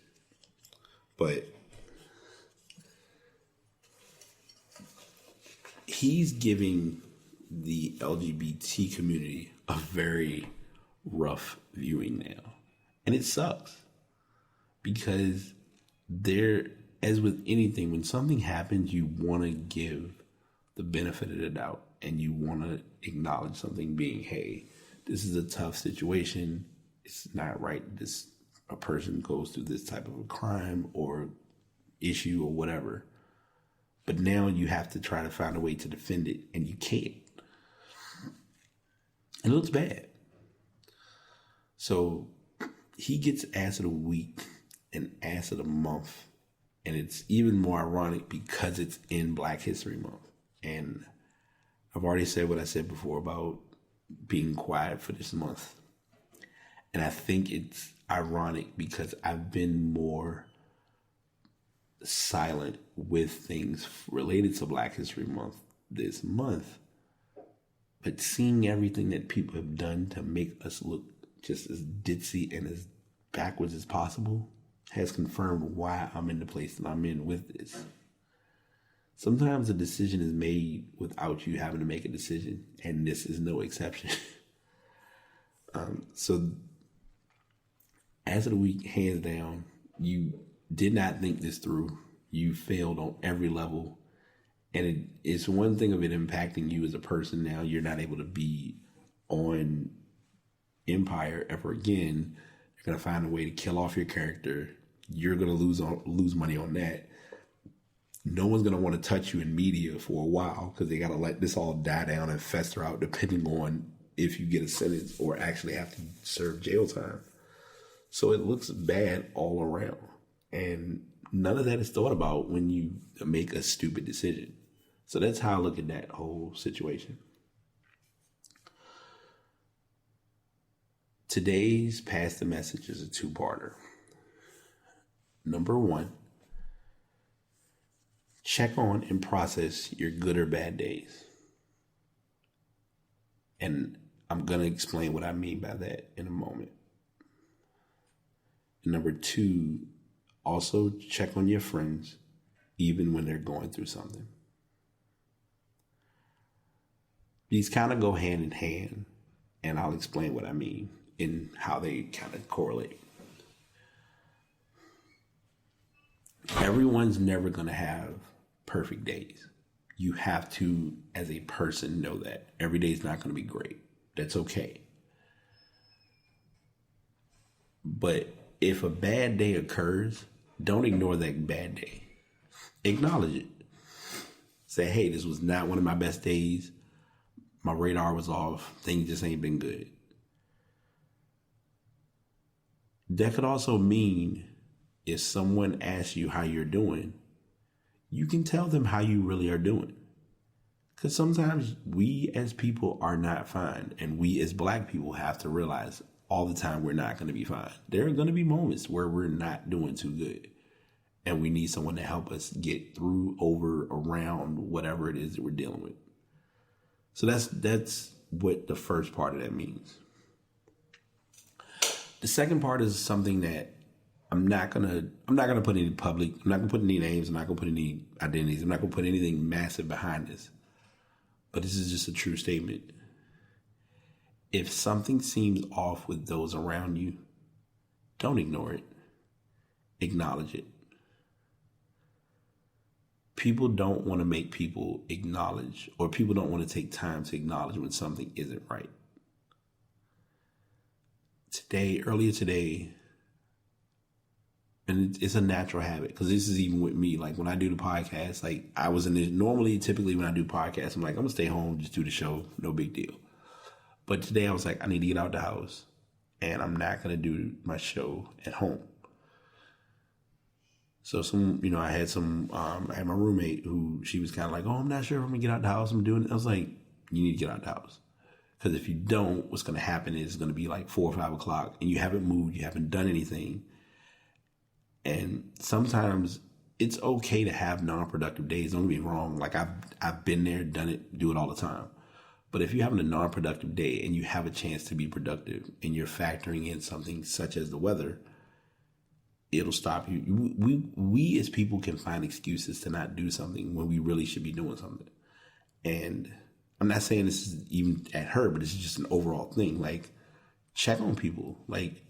[SPEAKER 1] But he's giving the LGBT community a very rough viewing now. And it sucks because as with anything, when something happens, you want to give the benefit of the doubt and you want to acknowledge something being, hey, this is a tough situation. It's not right. A person goes through this type of a crime or issue or whatever. But now you have to try to find a way to defend it, and you can't. It looks bad. So he gets ass of the week and ass of the month. And it's even more ironic because it's in Black History Month. And I've already said what I said before about being quiet for this month. And I think it's ironic because I've been more silent with things related to Black History Month this month. But seeing everything that people have done to make us look just as ditzy and as backwards as possible has confirmed why I'm in the place that I'm in with this. Sometimes a decision is made without you having to make a decision, and this is no exception. So, as of the week, hands down, you did not think this through. You failed on every level. And it's one thing of it impacting you as a person. Now you're not able to be on Empire ever again. You're going to find a way to kill off your character. You're going to lose money on that. No one's going to want to touch you in media for a while because they got to let this all die down and fester out depending on if you get a sentence or actually have to serve jail time. So it looks bad all around. And none of that is thought about when you make a stupid decision. So that's how I look at that whole situation. Today's Pass the Message is a two-parter. Number one, check on and process your good or bad days. And I'm going to explain what I mean by that in a moment. And number two, also check on your friends, even when they're going through something. These kind of go hand in hand, and I'll explain what I mean and how they kind of correlate. Everyone's never going to have perfect days. You have to, as a person, know that. Every day is not going to be great. That's okay. But if a bad day occurs, don't ignore that bad day. Acknowledge it. Say, hey, this was not one of my best days. My radar was off. Things just ain't been good. That could also mean if someone asks you how you're doing, you can tell them how you really are doing. Because sometimes we as people are not fine. And we as Black people have to realize all the time we're not going to be fine. There are going to be moments where we're not doing too good. And we need someone to help us get through, over, around, whatever it is that we're dealing with. So that's what the first part of that means. The second part is something that I'm not gonna put any public. I'm not gonna put any names. I'm not gonna put any identities. I'm not gonna put anything massive behind this. But this is just a true statement. If something seems off with those around you, don't ignore it. Acknowledge it. People don't want to make people acknowledge, or people don't want to take time to acknowledge when something isn't right. Earlier today, and it's a natural habit, because this is even with me. Like when I do the podcast, like I was typically when I do podcasts, I'm like, I'm gonna stay home, just do the show, no big deal. But today I was like, I need to get out the house, and I'm not going to do my show at home. So I had my roommate who, she was kind of like, oh, I'm not sure if I'm going to get out the house. I'm doing it. I was like, you need to get out the house. Because if you don't, what's going to happen is it's going to be like 4 or 5 o'clock and you haven't moved, you haven't done anything. And sometimes it's okay to have non-productive days. Don't get me wrong. Like I've been there, done it, do it all the time. But if you're having a non-productive day and you have a chance to be productive and you're factoring in something such as the weather, it'll stop you. We as people can find excuses to not do something when we really should be doing something. And I'm not saying this is even at her, but it's just an overall thing. Like, check on people. Like,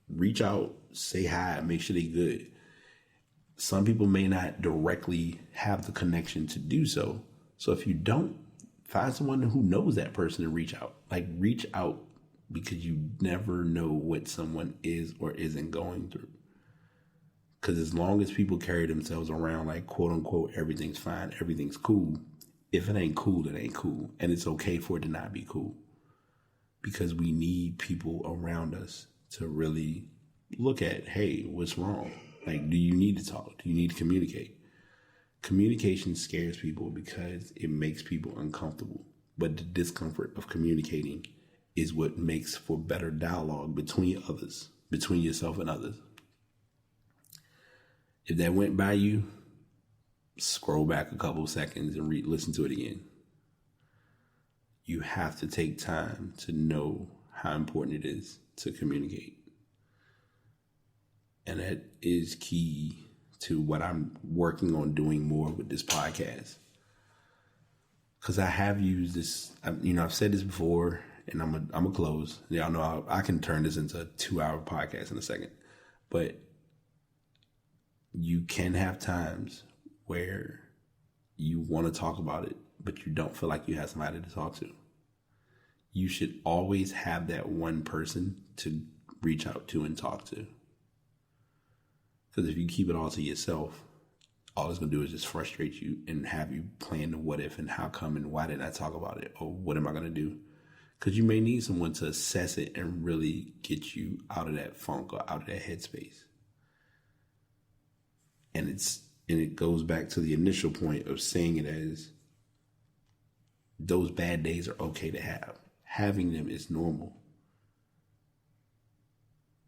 [SPEAKER 1] reach out, say hi, make sure they're good. Some people may not directly have the connection to do so. So if you don't, find someone who knows that person and reach out. Like, reach out, because you never know what someone is or isn't going through. Because as long as people carry themselves around like, quote unquote, everything's fine, everything's cool, if it ain't cool, it ain't cool. And it's okay for it to not be cool. Because we need people around us to really look at, hey, what's wrong? Like, do you need to talk? Do you need to communicate? Communication scares people because it makes people uncomfortable. But the discomfort of communicating is what makes for better dialogue between others, between yourself and others. If that went by you, scroll back a couple of seconds and listen to it again. You have to take time to know how important it is to communicate. And that is key to what I'm working on doing more with this podcast. Because I have used this, I've said this before, and I'm a close. Y'all know I can turn this into a 2-hour podcast in a second. But you can have times where you want to talk about it, but you don't feel like you have somebody to talk to. You should always have that one person to reach out to and talk to. Because if you keep it all to yourself, all it's going to do is just frustrate you and have you plan the what if and how come and why didn't I talk about it, or what am I going to do? Because you may need someone to assess it and really get you out of that funk or out of that headspace. And it goes back to the initial point of saying it as those bad days are okay to have. Having them is normal.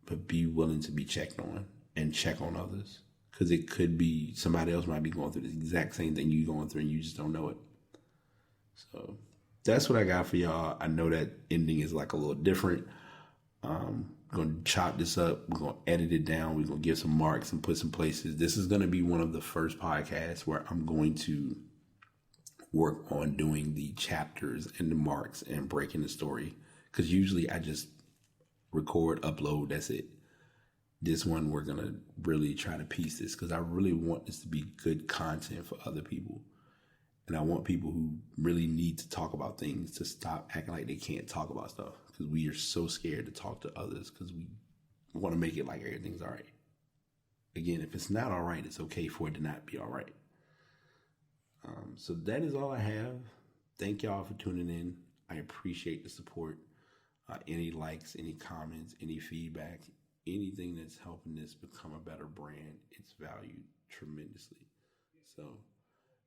[SPEAKER 1] But be willing to be checked on and check on others. Because it could be somebody else might be going through the exact same thing you're going through and you just don't know it. So that's what I got for y'all. I know that ending is like a little different. We're going to chop this up. We're going to edit it down. We're going to give some marks and put some places. This is going to be one of the first podcasts where I'm going to work on doing the chapters and the marks and breaking the story. Because usually I just record, upload, that's it. This one, we're going to really try to piece this because I really want this to be good content for other people. And I want people who really need to talk about things to stop acting like they can't talk about stuff. Because we are so scared to talk to others because we want to make it like everything's all right. Again, if it's not all right, it's okay for it to not be all right. So that is all I have. Thank y'all for tuning in. I appreciate the support. Any likes, any comments, any feedback, anything that's helping this become a better brand, it's valued tremendously. So,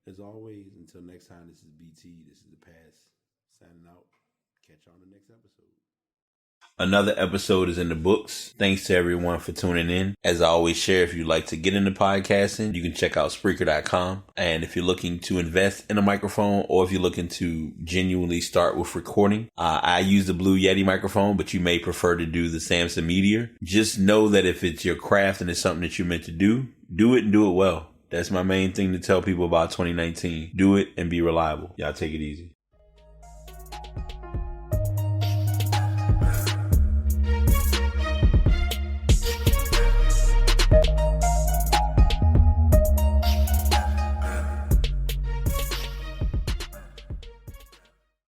[SPEAKER 1] as always, until next time, this is BT. This is The Pass. Signing out. Catch you on the next episode. Another episode is in the books. Thanks to everyone for tuning in. As I always share, if you'd like to get into podcasting, you can check out Spreaker.com. And if you're looking to invest in a microphone, or if you're looking to genuinely start with recording, I use the Blue Yeti microphone, but you may prefer to do the Samson Meteor. Just know that if it's your craft and it's something that you're meant to do it and do it well. That's my main thing to tell people about 2019. Do it and be reliable. Y'all take it easy.